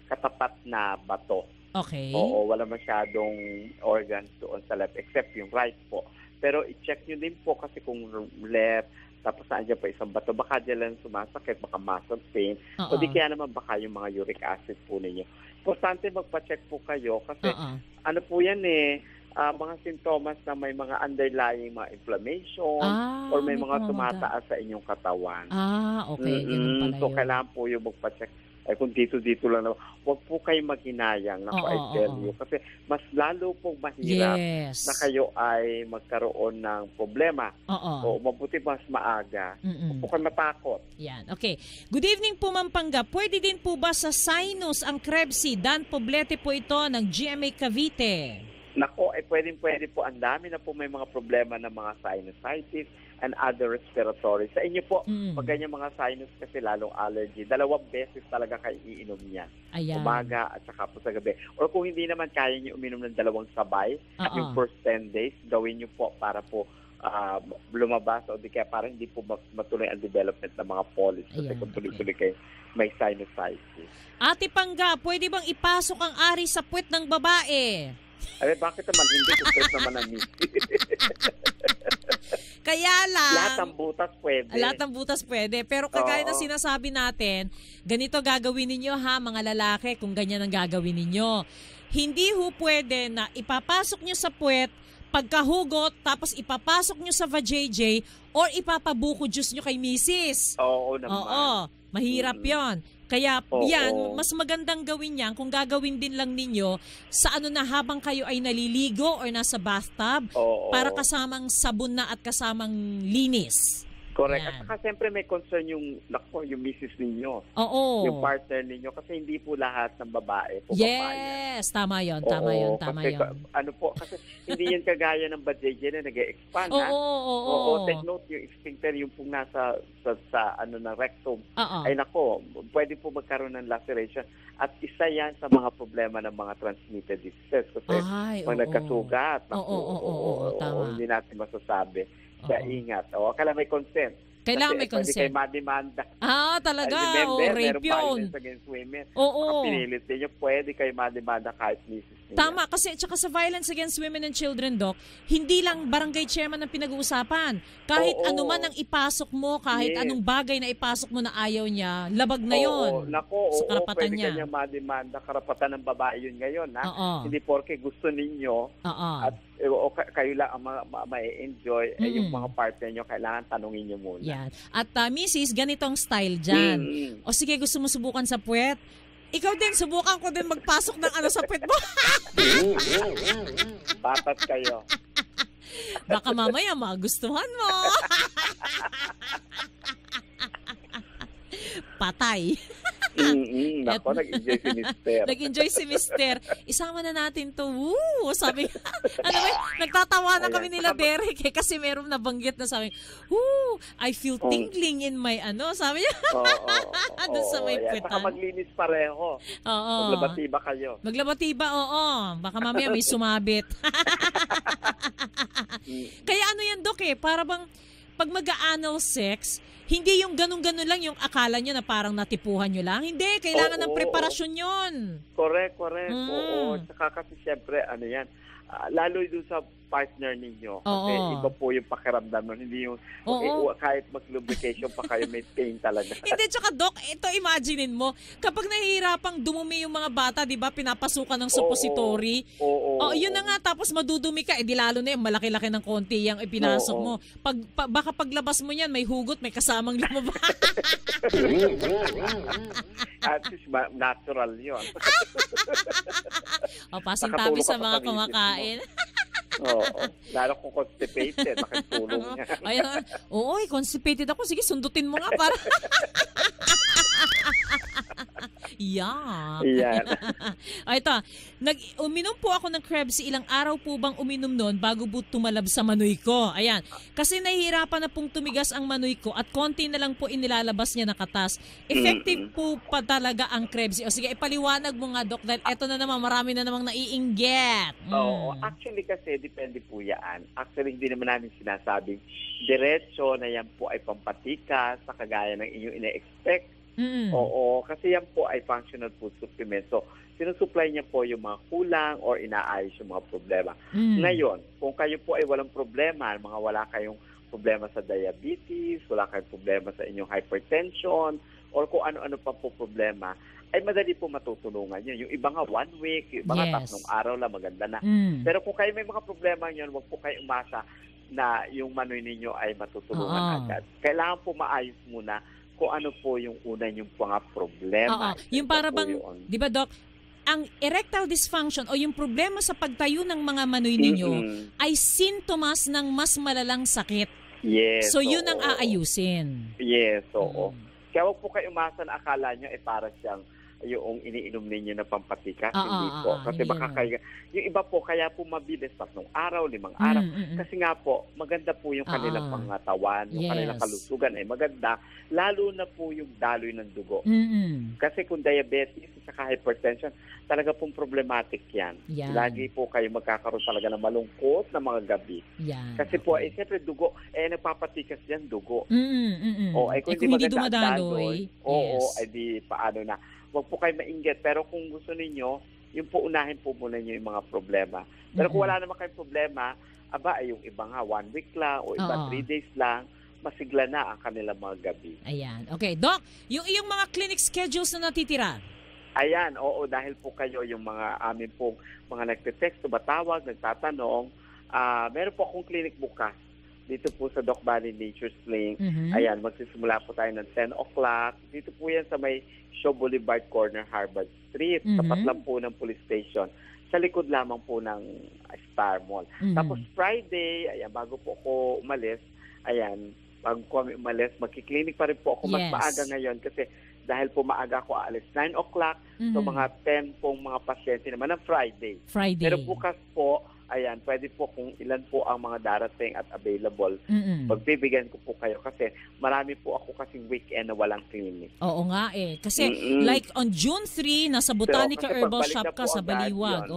katapat na bato. Okay. Oo, wala masyadong organs doon sa left except yung right po. Pero i-check nyo din po kasi kung left, tapos saan dyan pa isang bato, baka dyan lang sumasakit, baka muscle pain. O di kaya naman baka yung mga uric acid po ninyo. Importante magpa-check po kayo kasi ano po yan mga sintomas na may mga underlying mga inflammation or may mga tumataas sa inyong katawan. Okay. So, kailangan po yung magpa-check. Kung dito lang naman, huwag po kayo maghinayang na I tell you. Kasi mas lalo pong mahirap na kayo ay magkaroon ng problema. O mabuti mas maaga. Huwag po kayo matakot. Yan. Okay. Good evening po, Ma'am Pangga. Pwede din po ba sa sinus ang Krebs? Dan Poblete po ito ng GMA Cavite. Nako, pwede po. Ang dami na po may mga problema ng mga sinusitis and other respiratory. Sa inyo po, pag ganyan mga sinus kasi lalong allergy, 2 beses talaga kayo iinom niya. Umaga at saka po sa gabi. Or kung hindi naman kaya niyo uminom ng 2 sabay, at yung first 10 days, gawin niyo po para po lumabas o di kaya para hindi po matuloy ang development ng mga polyps kasi kung tuloy-tuloy kayo may sinusitis. Ate Pangga, pwede bang ipasok ang ari sa puwet ng babae? Bakit naman hindi? Kung naman ang Kaya lang... Lahat ng butas pwede. Pero kagaya na sinasabi natin, ganito gagawin ninyo mga lalaki kung ganyan ang gagawin ninyo. Hindi pwede na ipapasok nyo sa puwet, pagkahugot, tapos ipapasok nyo sa vajayjay or ipapabuko juice nyo kay misis. Oo naman. Mahirap yon. Kaya mas magandang gawin yan kung gagawin din lang ninyo sa habang kayo ay naliligo or nasa bathtub para kasamang sabon na at kasamang linis. Correct. At saka siyempre may concern yung misis ninyo. Yung partner ninyo kasi hindi po lahat ng babae po Yes, tama yun. Tama yun. Kasi hindi yan kagaya ng vajayjay na nag-expand. Take note, yung sphincter yung pong nasa ng rectum. Ay pwede po magkaroon ng laceration. At isa yan sa mga problema ng mga transmitted diseases. Kasi pag nagkasugat, hindi natin masasabi. Kaya ingat. Kailangan may consent. Kailangan may consent. Kasi pwede kayo mademanda. Talaga. Rape yun. Meron violence against women. Pinilit ninyo, pwede kayo mademanda kahit misis Tama, kasi tsaka sa violence against women and children, Doc, hindi lang barangay chairman ang pinag-uusapan. Kahit ano man ang ipasok mo, kahit anong bagay na ipasok mo na ayaw niya, labag na yon sa karapatan niya. Pwede kanya mademanda, karapatan ng babae yun ngayon. Hindi porke gusto ninyo at kayo lang ang ma-enjoy, yung mga partner nyo, kailangan tanungin nyo muna. Yan. At Mrs., ganitong style dyan. O sige, gusto mo subukan sa puwet? Ikaw din, subukan ko din magpasok ng sa puwet mo. Batat kayo. Baka mamaya magustuhan mo. Patay. Nako, nag-enjoy si Mister. Nag-enjoy si Mister. Isama na natin to. Woo! Sabi, nagtatawa na kami nila Derek kasi meron nabanggit na sabi, woo! I feel tingling in my sabi niya. Doon sa may puwetan. Saka maglinis pareho. Maglabatiba kayo. Maglabatiba, oo. Baka mamaya may sumabit. Kaya yan, Dok, para bang pag mag-anal sex, hindi yung ganun-ganun lang yung akala nyo na parang natipuhan nyo lang. Hindi, kailangan ng preparasyon yun. Correct. Oo. Saka kasi syempre, yan, lalo doon sa partner ninyo. Kasi iba po yung pakiramdam nun. Hindi yung, kahit mag-lubrication pa kayo, may pain talaga. Hindi, tsaka Doc, ito imaginein mo, kapag nahihirapang dumumi yung mga bata, di ba, pinapasukan ng suppository. Yun na nga, tapos madudumi ka, di lalo na yung malaki-laki ng konti yung ipinasok mo. Baka paglabas mo yan, may hugot, may kasamang lumabas. At least natural yun. Pasing-tabi sa mga kumakain. Lalo kung constipated, makitulong niya. Constipated ako. Sige, sundutin mo nga para. Yan. Ito, uminom po ako ng Krebs. Ilang araw po bang uminom noon bago po tumalab sa manoy ko? Ayan. Kasi nahihirapan na pong tumigas ang manoy ko at konti na lang po inilalabas niya na katas. Effective po pa talaga ang Krebs. O sige, ipaliwanag mo nga, Doc, dahil eto na naman, marami na namang naiinggit. Actually kasi, depende po yan. Actually, hindi naman namin sinasabing diretso na yan po ay pampatikas sa kagaya ng inyong ina-expect. Kasi yan po ay functional food supplement. So, sinusupply niya po yung mga kulang or inaayos yung mga problema. Ngayon, kung kayo po ay walang problema, wala kayong problema sa diabetes, wala kayong problema sa inyong hypertension, or kung ano-ano pa po problema, ay madali po matutulungan yun. Yung iba nga 1 week, yung iba nga 3 araw lang, maganda na. Pero kung kayo may mga problema yun, huwag po kayo umasa na yung manoy ninyo ay matutulungan agad. Kailangan po maayos muna kung ano po yung una yung mga problema. Yung para bang, di ba Doc, ang erectile dysfunction o yung problema sa pagtayo ng mga manoy ninyo ay sintomas ng mas malalang sakit. Yes. So yun ang aayusin. Yes, oo. Kaya huwag po kayo umasa na akala nyo para siyang yung iniinom ninyo na pampatikas. Hindi po. Kasi baka kayo, yung iba po, kaya po mabilis 3 araw, 5 araw. Kasi nga po, maganda po yung kanilang pangatawan, yung kanilang kalusugan ay maganda, lalo na po yung daloy ng dugo. Kasi kung diabetes at hypertension, talaga pong problematic yan. Lagi po kayo magkakaroon talaga ng malungkot na mga gabi. Kasi po, siyempre dugo, nagpapatikas yan dugo. Kung hindi dumadaloy, ay di paano na. Huwag po kayo mainggit. Pero kung gusto ninyo, yung po unahin po muna nyo yung mga problema. Pero kung wala naman kayong problema, yung iba nga 1 week lang o iba 3 days lang, masigla na ang kanilang mga gabi. Ayan. Okay. Doc, yung iyong mga clinic schedules na natitira? Ayan. Dahil po kayo yung mga amin pong mga nagte-text, tumatawag, nagtatanong, meron po akong clinic bukas dito po sa Doc Valley Nature's Link. Ayan, magsisimula po tayo ng 10 o'clock. Dito po yan sa may Shaw Boulevard Corner, Harvard Street. Tapat lang po ng police station. Sa likod lamang po ng Star Mall. Tapos Friday, ayan, bago po ako umalis, bago kami umalis, magkiklinik pa rin po ako mas maaga ngayon kasi dahil po maaga ako aalis 9 o'clock, so mga 10 pong mga pasyente naman ng Friday. Pero bukas po, pwede po kung ilan po ang mga darating at available. Magbibigyan ko po kayo kasi marami po ako kasing weekend na walang clinic. Oo nga Kasi like on June 3, nasa Botanica Herbal Shop ka sa Baliwag.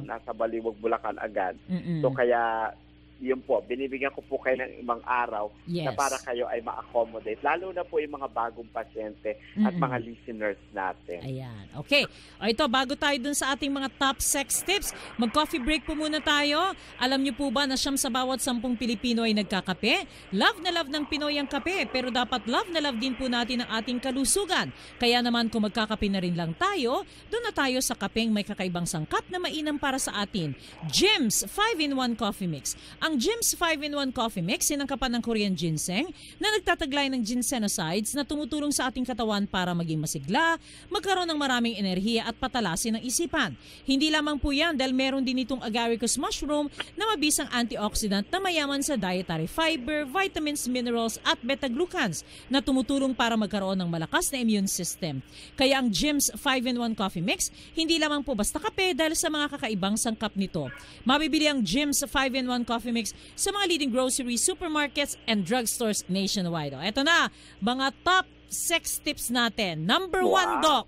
Nasa Baliwag, Bulacan agad. So kaya yun po, binibigyan ko po kayo ng ibang araw na para kayo ay ma-accommodate. Lalo na po yung mga bagong pasyente at mga listeners natin. Ayan. Okay. O ito, bago tayo dun sa ating mga top sex tips, mag-coffee break po muna tayo. Alam niyo po ba na 9 sa bawat 10 Pilipino ay nagkakape? Love na love ng Pinoy ang kape, pero dapat love na love din po natin ang ating kalusugan. Kaya naman kung magkakape na rin lang tayo, doon na tayo sa kapeng may kakaibang sangkap na mainam para sa atin. Jim's 5-in-1 Coffee Mix. Ang Jim's 5-in-1 Coffee Mix, sinangkapan ng Korean ginseng na nagtataglay ng ginsenosides na tumutulong sa ating katawan para maging masigla, magkaroon ng maraming enerhiya at patalasin ng isipan. Hindi lamang po yan dahil meron din itong agaricus mushroom na mabisang antioxidant na mayaman sa dietary fiber, vitamins, minerals at beta-glucans na tumutulong para magkaroon ng malakas na immune system. Kaya ang Jim's 5-in-1 Coffee Mix, hindi lamang po basta kape dahil sa mga kakaibang sangkap nito. Mabibili ang Jim's 5-in-1 Coffee Mix sa mga leading grocery, supermarkets, and drugstores nationwide. Ito na, mga top sex tips natin. Number 1, Doc,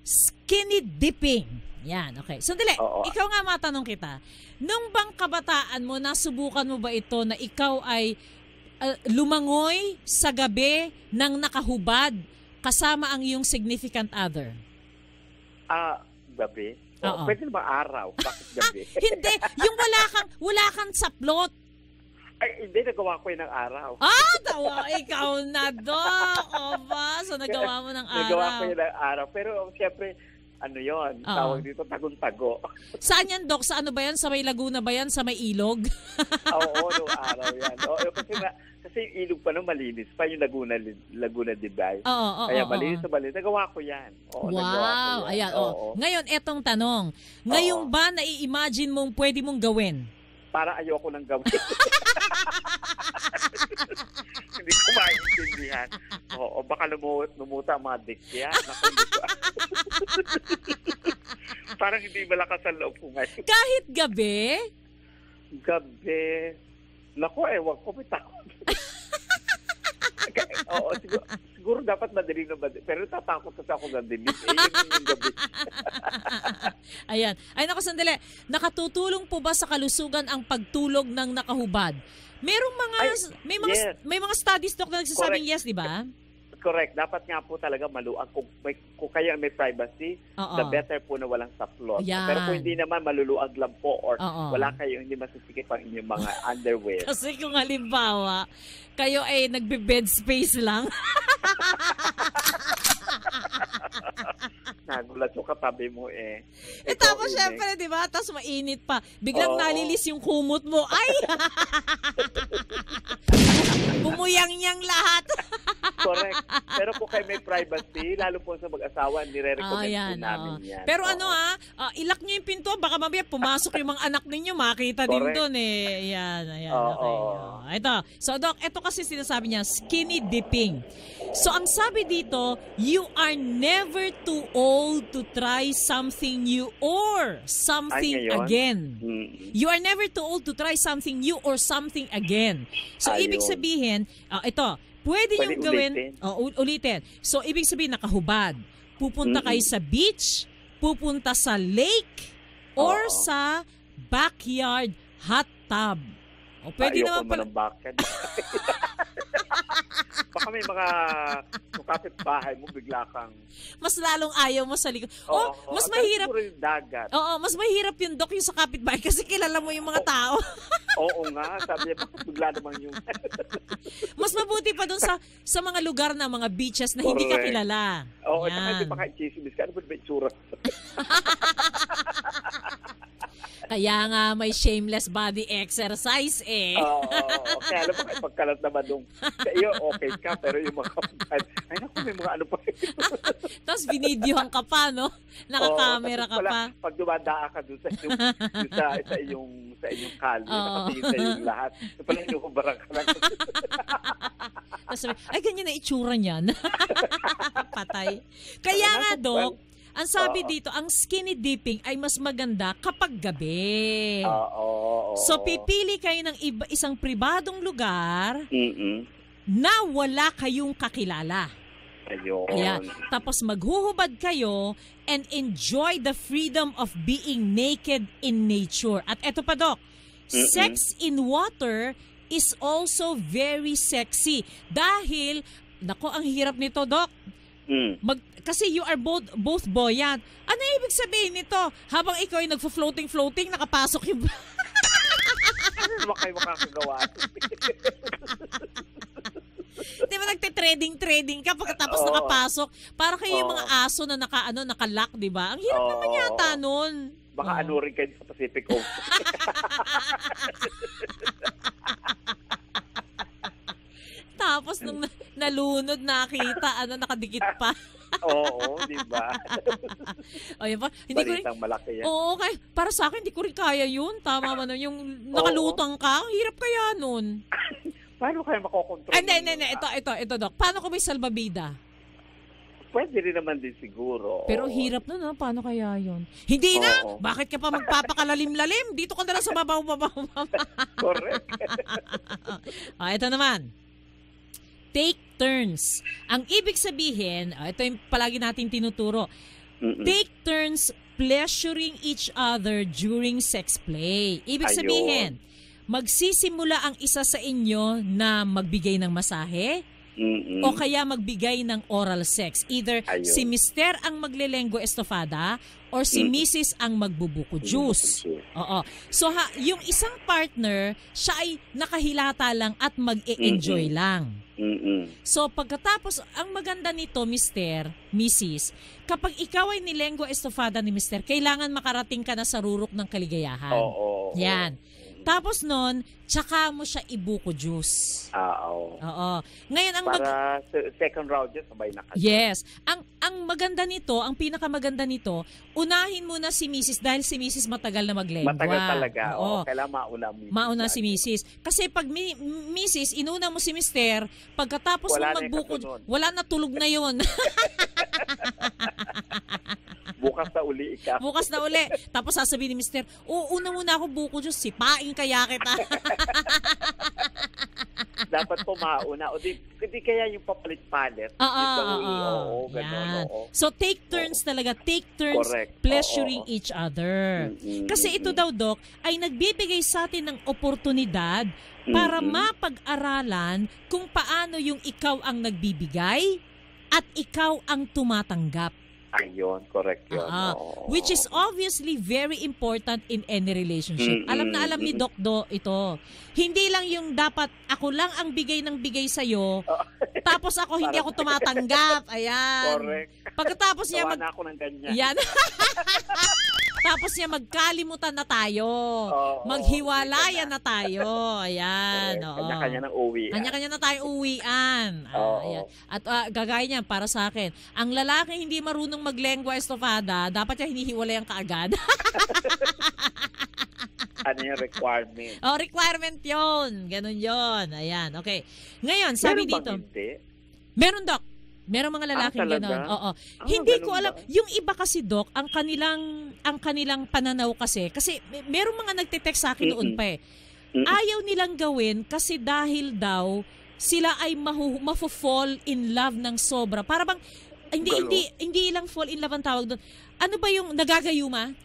skinny dipping. Yan, okay. Sandali, ikaw nga matanong kita. Nung bang kabataan mo, nasubukan mo ba ito na ikaw ay lumangoy sa gabi ng nakahubad kasama ang iyong significant other? Gabi? Pwede naman araw. Bakit gabi? Hindi. Yung wala kang saplot. Ay, hindi. Nagawa ko yun ng araw. Ikaw na, Doc. O ba? So, nagawa mo ng araw. Nagawa ko yun ng araw. Pero, siyempre, ano yun? Tawag dito, tagun-tago. Saan yan, Doc? Sa ano ba yan? Sa may Laguna ba yan? Sa may ilog? Oo, noong araw yan. Kasi yung ilog pa nung malinis pa, yung Laguna Dibay. Kaya malinis na malinis. Nagawa ko yan. Wow! Ayan, Ngayon, etong tanong. Ngayon ba nai-imagine mong pwede mong gawin? Para ayoko nang gawin. Hindi ko maintindihan. Baka lumuta ang mga dikya. Parang hindi malakas ang loob ko ngayon. Kahit gabi? Gabi. Naku, ewan ko, may takot. Siguro dapat madilim na madilim. Pero tatakot kasi ako madilim. Yung gabi. Ayan. Ay, naku, sandali. Nakatutulong po ba sa kalusugan ang pagtulog ng nakahubad? Merong may mga studies, Doc, na nagsasabing yes, di ba? Correct. Dapat nga po talaga maluwag. Kung kaya may privacy, the better po na walang saplot. Yan. Pero kung hindi naman, maluluwag lang po or wala kayo, hindi masisikip ang inyong mga underwear. Kasi kung halimbawa, kayo ay nagbe-bed space lang. Nagulat yung katabi mo eh. Tapos syempre, di ba? Tapos mainit pa. Biglang nalilis yung kumot mo. Ay! Bumuyang-yang lahat. Correct. Pero kung kayo may privacy, lalo po sa mag-asawa, nire-recommend po namin yan. Pero ilak nyo yung pinto, baka mamaya pumasok yung mga anak ninyo, makita din doon eh. Ayan. Okay. Ito. So, Doc, ito kasi sinasabi niya, skinny dipping. So, ang sabi dito, you are never too old to try something new or something again. You are never too old to try something new or something again. So, ibig sabihin, ito, pwede niyong gawin. Ulitin. So, ibig sabihin, nakahubad. Pupunta kayo sa beach, pupunta sa lake, or sa backyard hot tub. O, pwede naman pala. Baka may mga kapit-bahay mo, bigla kang... Mas lalong ayaw mo sa likod. Mas mahirap. Dagat. Mas mahirap yung, Doc, yung sa kapit-bahay kasi kilala mo yung mga tao. Oo nga. Sabi niya, bakit bigla naman yung... Mas mabuti pa dun sa mga lugar na mga beaches na hindi ka kilala. Oo, hindi pa ka-chismis ka. Ano ba itsura? Kaya nga may shameless body exercise eh. Kaya alam mo, pagkalat naman nung sa iyo, okay ka, pero yung mga kapatid, ay naku, may mga ano pa. Tapos binidyohan ka pa, no? Naka-camera ka pa. Pag dumadaan ka doon sa iyong kalye, nakatingin sa iyong lahat, pala inukubaran ka lang. Tapos sabi, ay ganyan na itsura niyan. Patay. Kaya nga, Doc, ang sabi dito, ang skinny dipping ay mas maganda kapag gabi. So, pipili kayo ng isang pribadong lugar na wala kayong kakilala. Ayan. Tapos maghuhubad kayo and enjoy the freedom of being naked in nature. At eto pa, Doc, sex in water is also very sexy. Dahil, nako, ang hirap nito, Doc. Kasi you are both buoyant. Ano ibig sabihin nito? Habang ikaw ay nagfo-floating, nakapasok yung... Ano naman kayo makakagawa? Di ba nagte-trading ka pagkatapos nakapasok? Para kayo yung mga aso na naka-lock, di ba? Ang hirap naman yata nun. Baka ano rin kayo sa Pacific Ocean. Tapos nung nalunod nakita, nakadikit pa. Oo, di ba? Ayun pa. Hindi ko rin, malaki yan. Oo, okay. Para sa akin, hindi ko rin kaya yun. Tama man yung nakalutang ka. Ang hirap kaya nun. Paano kayo makokontrol? Hindi. Ito, Doc. Paano ko may salbabida? Pwede rin naman din siguro. Pero hirap na, paano kaya yun? Hindi na! Bakit ka pa magpapakalalim-lalim? Dito ka na lang sa babaw. Correct. Ito naman. Take turns. Ang ibig sabihin, ito yung palagi natin tinuturo. Take turns pleasuring each other during sex play. Ibig sabihin, magsisimula ang isa sa inyo na magbigay ng masahe o kaya magbigay ng oral sex. Either si Mister ang maglelenggo estofada or si Mrs. ang magbubuko juice. Oo. So yung isang partner, siya ay nakahilata lang at mag-e-enjoy lang. So pagkatapos, ang maganda nito, Mister, Mrs., kapag ikaw ay nilenggo estofada ni Mister, kailangan makarating ka na sa rurok ng kaligayahan. Yan. Tapos nun, tsaka mo siya ibuko juice. Oo. Ngayon, para second round yun, sabay na kayo. Yes. Ang maganda nito, ang pinakamaganda nito, unahin muna si Mrs. dahil si Mrs. matagal na maglengwa. Matagal talaga. Oo. Kailangan mauna si Mrs. Kasi pag Mrs., inuna mo si Mister, pagkatapos mo magbuko, wala na, tulog na yun. Bukas na uli ikaw. Bukas na uli. Tapos sasabihin ni Mister, una muna ako buko juice, sipain kaya kita. Dapat po mauna. O di kaya yung papalit-palit. Oo, gano'n. So take turns talaga. Take turns pleasuring each other. Kasi ito daw, Doc, ay nagbibigay sa atin ng oportunidad para mapag-aralan kung paano yung ikaw ang nagbibigay at ikaw ang tumatanggap. Ayun, correct yun. Which is obviously very important in any relationship. Alam ni Doc ito. Hindi lang yung dapat ako lang ang bigay ng bigay sa'yo, tapos ako hindi ako tumatanggap. Ayan. Correct. Pagkatapos niya ako ng ganyan. Yan. Tapos niya magkalimutan na tayo. Maghiwalayan na tayo. Ayan. Kanya-kanya ng uwian. Kanya-kanya na tayo uwian. Ayan. At gagaya niyan para sa akin, ang lalaki hindi marunong maglengwa estofada, dapat niya hinihiwalayan kaagad. Ano yung requirement? Requirement yun. Ganun yun. Ayan. Okay. Ngayon, sabi dito. Meron, Doc. Merong mga lalaking gano'n. Oo. Hindi ko alam. Yung iba kasi, Doc, ang kanilang pananaw kasi merong mga nagte-text sa akin noon pa eh. Ayaw nilang gawin kasi dahil daw sila ay mafo-fall in love ng sobra. Para bang hindi lang fall in love ang tawag doon. Ano ba yung nagagayuma?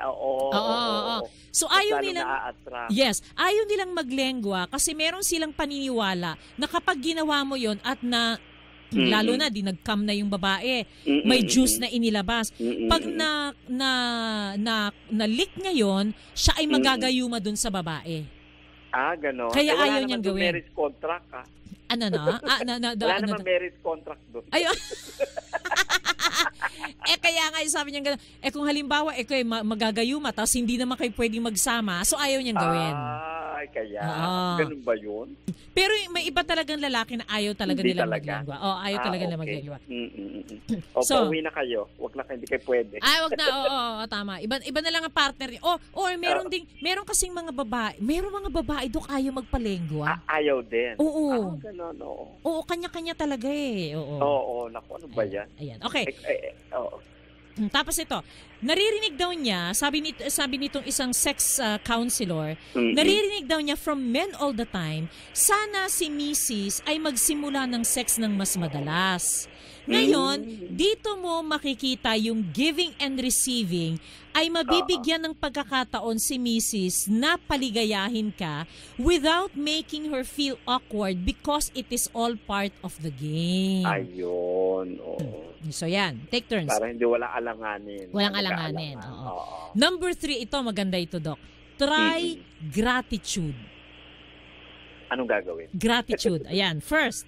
Oo. So ayaw nilang ayaw nilang maglengwa kasi meron silang paniniwala na kapag ginawa mo yon at lalo na nag-come na yung babae, may juice na inilabas. Pag na-leak ngayon, siya ay magagayuma dun sa babae. Gano'n. Kaya ayaw niyang gawin. Marriage contract Wala naman marriage contract doon. Ayun. Kaya nga sabi niya gano'n, kung halimbawa, kayo magagayuma, tapos hindi naman kayo pwedeng magsama, so ayaw niyang gawin. Kaya. Ganun ba yun? Pero may iba talagang lalaki na ayaw talaga nilang maglengwa. Ayaw talaga nilang maglengwa. So, pauwi na kayo. Wag na kayo, hindi kayo pwede. Wag na. Tama. Iba na lang ang partner. Or meron kasing mga babae. Meron mga babae, Dok, ayaw magpalengwa. Ayaw din. Oo. Ganun, Oo, kanya-kanya talaga eh. Oo, naku, ano ba yan? Ayan. Okay. Oo. Tapos ito, naririnig daw niya, sabi nitong isang sex counselor, naririnig daw niya from men all the time, sana si Mrs. ay magsimula ng sex ng mas madalas. Ngayon, dito mo makikita yung giving and receiving ay mabibigyan ng pagkakataon si Mrs. na paligayahin ka without making her feel awkward because it is all part of the game. Ayun. Oo. So yan, take turns. Para hindi walang alanganin. Walang alanganin. Oo. Number 3, ito maganda ito, Doc. Try gratitude. Anong gagawin? Gratitude. Ayan. First,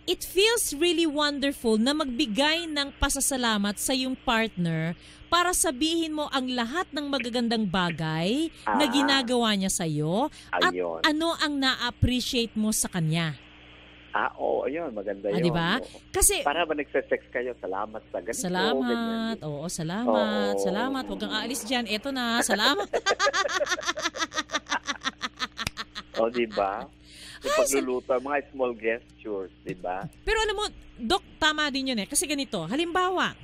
it feels really wonderful na magbigay ng pasasalamat sa iyong partner para sabihin mo ang lahat ng magagandang bagay na ginagawa niya sa iyo at ano ang na-appreciate mo sa kanya. Oo, ayun, maganda yun. Diba? Kasi, para ba nagse-text kayo, salamat sa ganito. Salamat. Ganyan. Oo, salamat. Oo. Salamat. Huwag kang aalis dyan. Eto na. Salamat. Diba? Yung pagluluto, mga small gestures, diba? Pero alam mo, Doc, tama din yun Kasi ganito, halimbawa,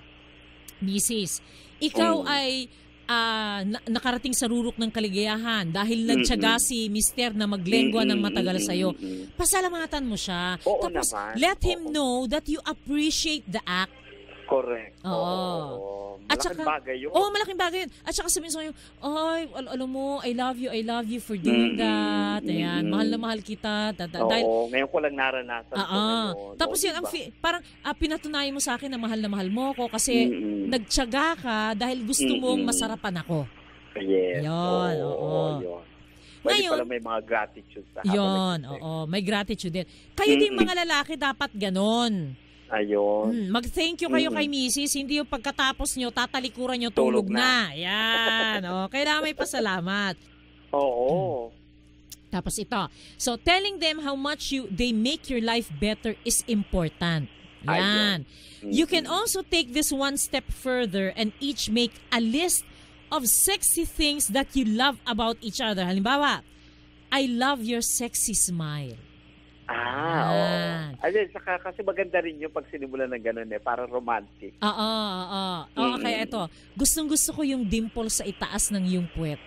Mrs., ikaw ay nakarating sa rurok ng kaligayahan dahil nagtiyaga si Mister na maglengwa ng matagal sa'yo. Pasalamatan mo siya. Tapos, let him know that you appreciate the act. Correct. Oo. Malaking bagay yun. Malaking bagay yun. At saka sabihin sa'yo, ay, alam mo, I love you for doing that. Ayan, mahal na mahal kita. Ngayon ko lang naranasan. Tapos yun, parang pinatunayan mo sa akin na mahal mo ko kasi nagtiyaga ka dahil gusto mong masarapan ako. Yes. Yun, Pwede pala may mga gratitude sa yun, may gratitude din. Kayo din mga lalaki dapat ganon. Ayun. Mag-thank you kayo kay Mrs. Hindi yung pagkatapos nyo, tatalikuran nyo, tulog na. Yan. Kailangan may pasalamat. Oo. Tapos ito. So, telling them how much they make your life better is important. Yan. You can also take this one step further and each make a list of sexy things that you love about each other. Halimbawa, I love your sexy smile. Saka kasi maganda rin yung pag sinimulan ng ganun parang romantic. Kaya ito, gustong-gusto ko yung dimple sa itaas ng iyong puwet.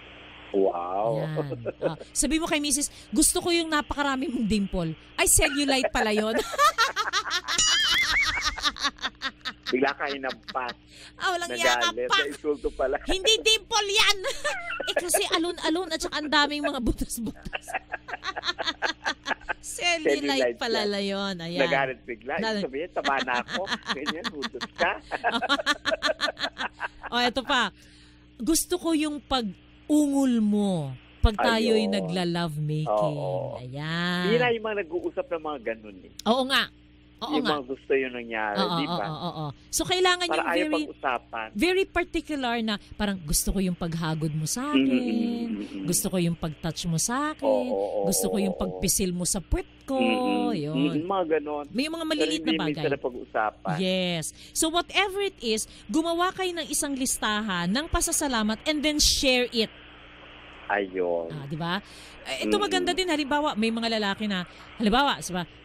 Wow. Sabi mo kay Mrs., gusto ko yung napakarami mong dimple. Ay, cellulite pala yun. Bigla ka inampas. Walang yakap pa. Insulto pala. Hindi dimple yan. Kasi alon-alon at saka ang daming mga butas-butas. Cellulite pala yun. Ayan. Nagalit bigla. Sabihin, tama na ako. Ganyan, butas ka. Ito pa. Gusto ko yung pag-ungol mo pag tayo'y nagla-love making. Ayan. Hindi na yung mga nag-uusap ng mga ganun Oo nga. Yung mga gusto yun nangyari, di ba? So, kailangan para yung very particular na parang gusto ko yung paghagod mo sa akin, gusto ko yung pag-touch mo sa akin, gusto ko yung pagpisil mo sa puwet ko, yun. Mga ganon. May mga maliliit na bagay. Pero pag-usapan. Yes. So, whatever it is, gumawa kayo ng isang listahan ng pasasalamat and then share it. Ayun. Di ba? Ito maganda din, halimbawa, may mga lalaki na, halimbawa,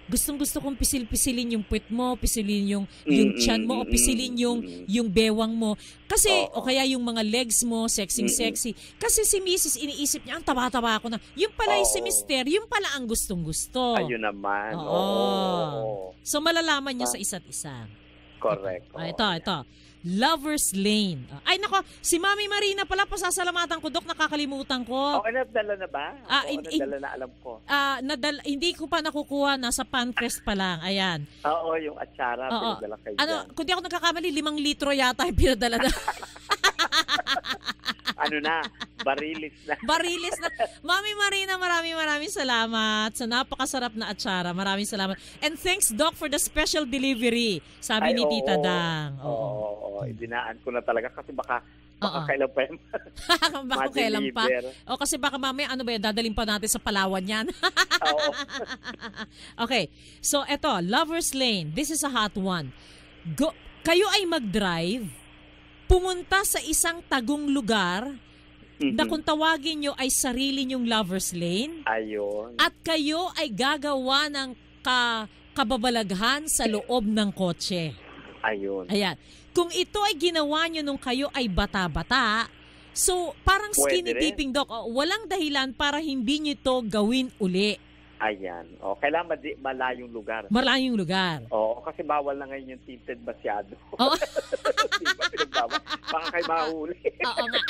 gustong-gusto kong pisil-pisilin yung puwet mo, pisilin yung tiyan mo, o pisilin yung bewang mo. Kasi, o kaya yung mga legs mo, sexy. Kasi si Mrs. iniisip niya, ang taba-taba ako na. Yung pala si Mister, yung pala ang gustong-gusto. Ayun naman. So, malalaman niya sa isa't isa. Correct. Ito. Lover's Lane. Ay nako, si Mami Marina pala, pasasalamatan ko, Dok, nakakalimutan ko. Nadala na ba? Nadala na, alam ko. Hindi ko pa nakukuha, nasa Pancrest pa lang. Ayan. Yung atsara, pinadala kayo dyan. Kung di ako nagkakamali, 5 litro yata yung pinadala na. Barilis na. Mami Marina, maraming salamat sa napakasarap na atsara. Maraming salamat. And thanks, Doc, for the special delivery. Sabi ni Tita Dang. Dinaan ko na talaga kasi baka kailan pa yan. Baka kailan pa. Kasi baka mamaya, dadalhin pa natin sa Palawan yan. Okay. So, eto, Lover's Lane. This is a hot one. Kayo ay mag-drive, pumunta sa isang tagong lugar na kung tawagin nyo ay sarili nyong lover's lane. Ayun. At kayo ay gagawa ng kababalaghan sa loob ng kotse. Ayun. Ayan. Kung ito ay ginawa nyo nung kayo ay bata-bata, so parang skinny dipping, Doc. Walang dahilan para hindi nyo ito gawin uli. Ayan. O, kailangan malayong lugar. Malayong lugar. Oo, kasi bawal na ngayon yung tinted masyado. Oo. Baka kayo mahuli. Oo nga.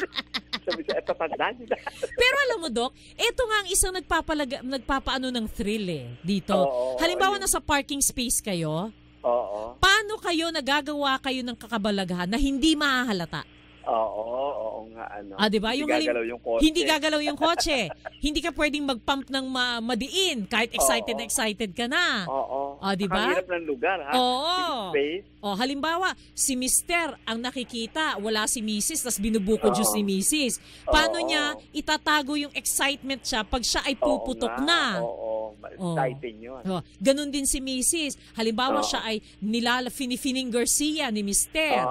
Sabi siya, eto tandaan nila. Pero alam mo, Doc, ito nga ang isang nagpapaano ng thrill dito. Oo, halimbawa, nasa parking space kayo. Oo. Paano kayo nagagawa kayo ng kakabalaghan na hindi mahahalata? Oo nga, diba? Hindi gagalaw yung kotse. Hindi gagalaw yung kotse. Hindi ka pwedeng mag-pump ng madiin kahit excited ka na. Oo. Diba? Ang hirap ng lugar, ha? Oo. Space. Halimbawa, si Mister ang nakikita, wala si Mrs. tas binubuko juice ni Mrs. Paano niya itatago yung excitement siya pag siya ay puputok na? Oo. Exciting yun. Ganon din si Mrs. Halimbawa, siya ay finifining Garcia ni Mister.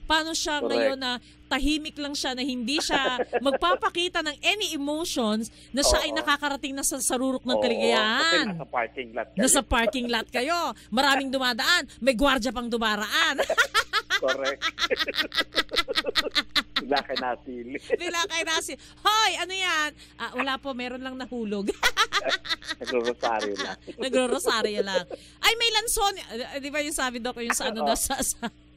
Paano siya ngayon na tahimik lang siya na hindi siya magpapakita ng any emotions na siya ay nakakarating na sa sarurok ng kaligayahan. Kasi nasa parking lot kayo. Nasa parking lot kayo. Maraming dumadaan. May gwardiya pang dumaraan. Correct. Bila kayo nasili. Hoy, ano yan? Wala po, meron lang nahulog. Nagro-rosaryo lang. Nagro-rosaryo lang. Ay, may lanson. Di ba yung sabi, Doc, yung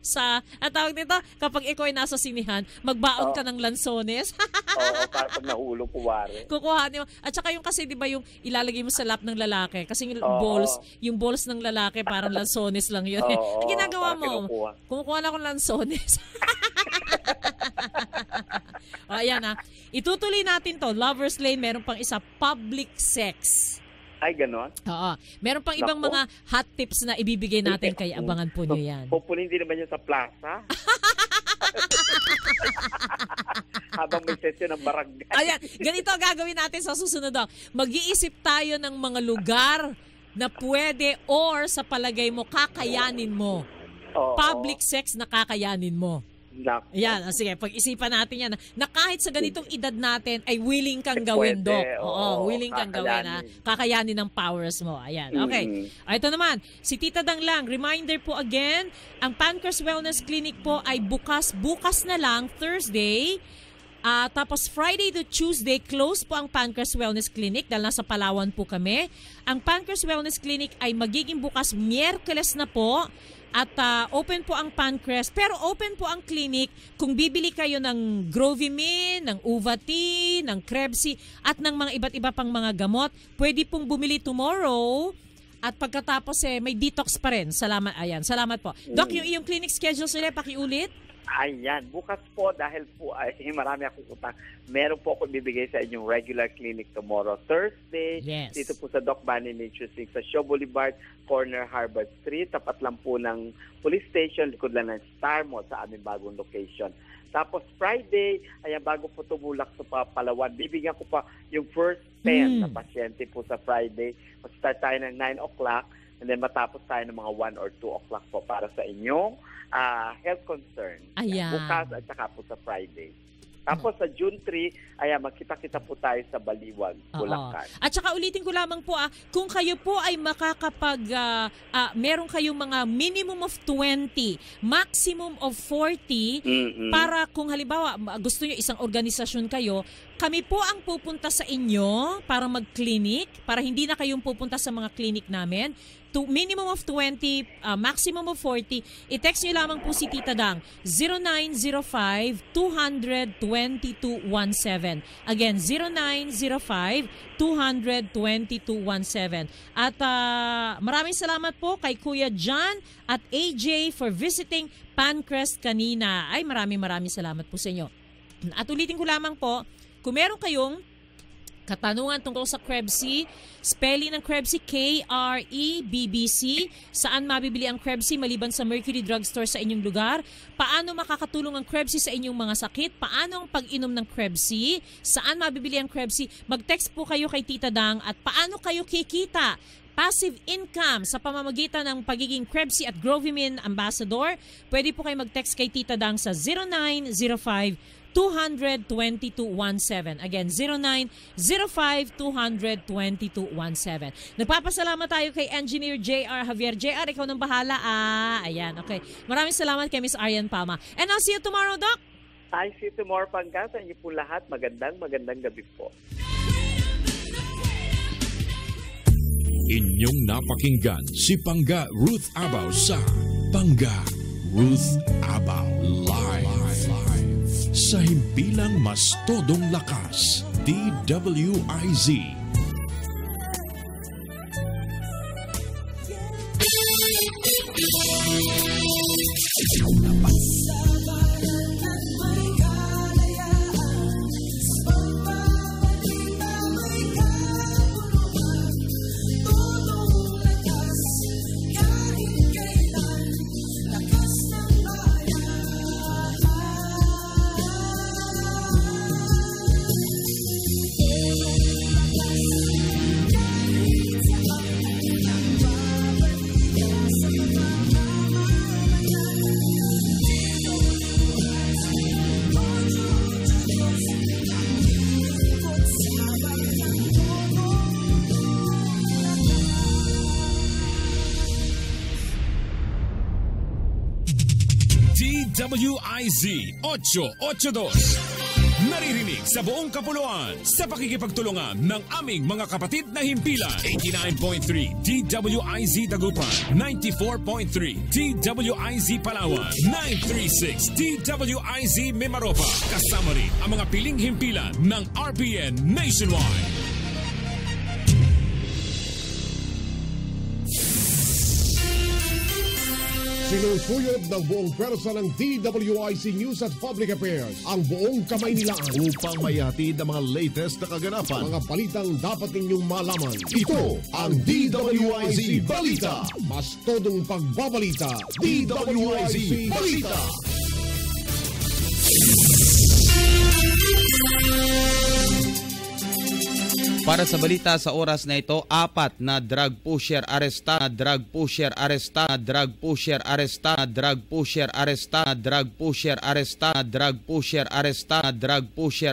sa tawag nito, kapag ikaw ay nasa sinihan, magbaon ka ng lansones. Oo, para pag nahulog, kuwari. Kukuhanin mo. At saka yung kasi, di ba, yung ilalagay mo sa lap ng lalaki, kasi yung balls ng lalaki, parang lansones lang yun. Ang ginagawa mo, kumukuha na akong lansones. Ayan itutuloy natin to. Lover's Lane, meron pang isa, public sex. Ay, ganon? Oo. Meron pang ibang mga hot tips na ibibigay natin kay abangan po nyo yan. Hopefully, hindi naman yan sa plaza. Habang may session ng barangay. Ayan, ganito gagawin natin sa susunod. Mag-iisip tayo ng mga lugar na pwede or sa palagay mo, kakayanin mo. Public sex na kakayanin mo. Yan, sige, pag-isipan natin yan na kahit sa ganitong edad natin ay willing kang gawin, Doc. Willing kang gawin, kakayanin ng powers mo. Ayan, okay. Ito naman, si Tita Dang lang, reminder po again, ang Pancreas Wellness Clinic po ay bukas na lang, Thursday. Tapos Friday to Tuesday, close po ang Pancreas Wellness Clinic dahil nasa Palawan po kami. Ang Pancreas Wellness Clinic ay magiging bukas Miyerkules na po. At open po ang Pancreas, pero open po ang clinic kung bibili kayo ng Grovimine, ng Uvati, ng Krebsi, at ng mga iba't iba pang mga gamot. Pwede pong bumili tomorrow at pagkatapos may detox pa rin. Salamat, ayan. Salamat po. Doc, yung iyong clinic schedule sila, pakiulit. Ayan, bukas po dahil po ay marami akong utang. Meron po ako bibigay sa inyong regular clinic tomorrow, Thursday. Yes. Dito po sa Doc Manny Nutrition sa Shaw Boulevard, corner Harvard Street. Tapat lang po ng police station, likod lang ng Star Mall sa aming bagong location. Tapos Friday, ayan, bago po tumulak sa Palawan, bibigyan ko pa yung first 10 na pasyente po sa Friday. Mag-start tayo ng 9 o'clock and then matapos tayo ng mga 1 or 2 o'clock po para sa inyong health concern. Ayan. Bukas at saka po sa Friday. Tapos sa June 3, ayan, magkita-kita po tayo sa Baliwag, Bulacan. At saka ulitin ko lamang po, kung kayo po ay meron kayong mga minimum of 20, maximum of 40, para kung halimbawa gusto nyo isang organisasyon kayo, kami po ang pupunta sa inyo para mag-clinic, para hindi na kayong pupunta sa mga clinic namin. To minimum of 20, maximum of 40, i-text nyo lamang po si Tita Dang, 0905-200-2217. Again, 0905-200-2217. At maraming salamat po kay Kuya John at AJ for visiting Pancreas kanina. Ay, maraming salamat po sa inyo. At ulitin ko lamang po, kung meron kayong katanungan tungkol sa Krebsi, spelling ng Krebsi, K-R-E-B-B-C. Saan mabibili ang Krebsi maliban sa Mercury Drugstore sa inyong lugar? Paano makakatulong ang Krebsi sa inyong mga sakit? Paano ang pag-inom ng Krebsi? Saan mabibili ang Krebsi? Mag-text po kayo kay Tita Dang at paano kayo kikita? Passive income sa pamamagitan ng pagiging Krebsi at Grovimine Ambassador. Pwede po kayo mag-text kay Tita Dang sa 0905-200-2217. Again, 0905-200-2217. Nagpapasalamat tayo kay Engineer J.R. Javier. J.R., ikaw nang bahala. Ayan, okay. Maraming salamat kay Miss Arian Pama. And I'll see you tomorrow, Doc. I see you tomorrow, Pangga. Sa inyo po lahat. Magandang gabi po. Inyong napakinggan si Pangga Ruth Abaw sa Pangga Ruth Abaw Live. Sa himpilang mas todong lakas, DWIZ. DWIZ 882. Naririnig sa buong kapuluan sa pakikipagtulungan ng aming mga kapatid na himpilan. 89.3 DWIZ Dagupan, 94.3 DWIZ Palawan, 936 DWIZ Mimaropa. Kasama rin ang mga piling himpilan ng RPN Nationwide. Sinusuyod ng buong pwersa ng DWIZ News at Public Affairs ang buong Kamaynilaan upang maihatid ang mga latest na kaganapan, mga balitang dapat ninyong malaman. Ito ang DWIZ Balita. Mas todong pagbabalita. DWIZ Balita. Para sa balita sa oras na ito, 4 na drug pusher aresta, drug pusher aresta, drug pusher aresta, drug pusher aresta, drug pusher aresta, drug pusher aresta, drug pusher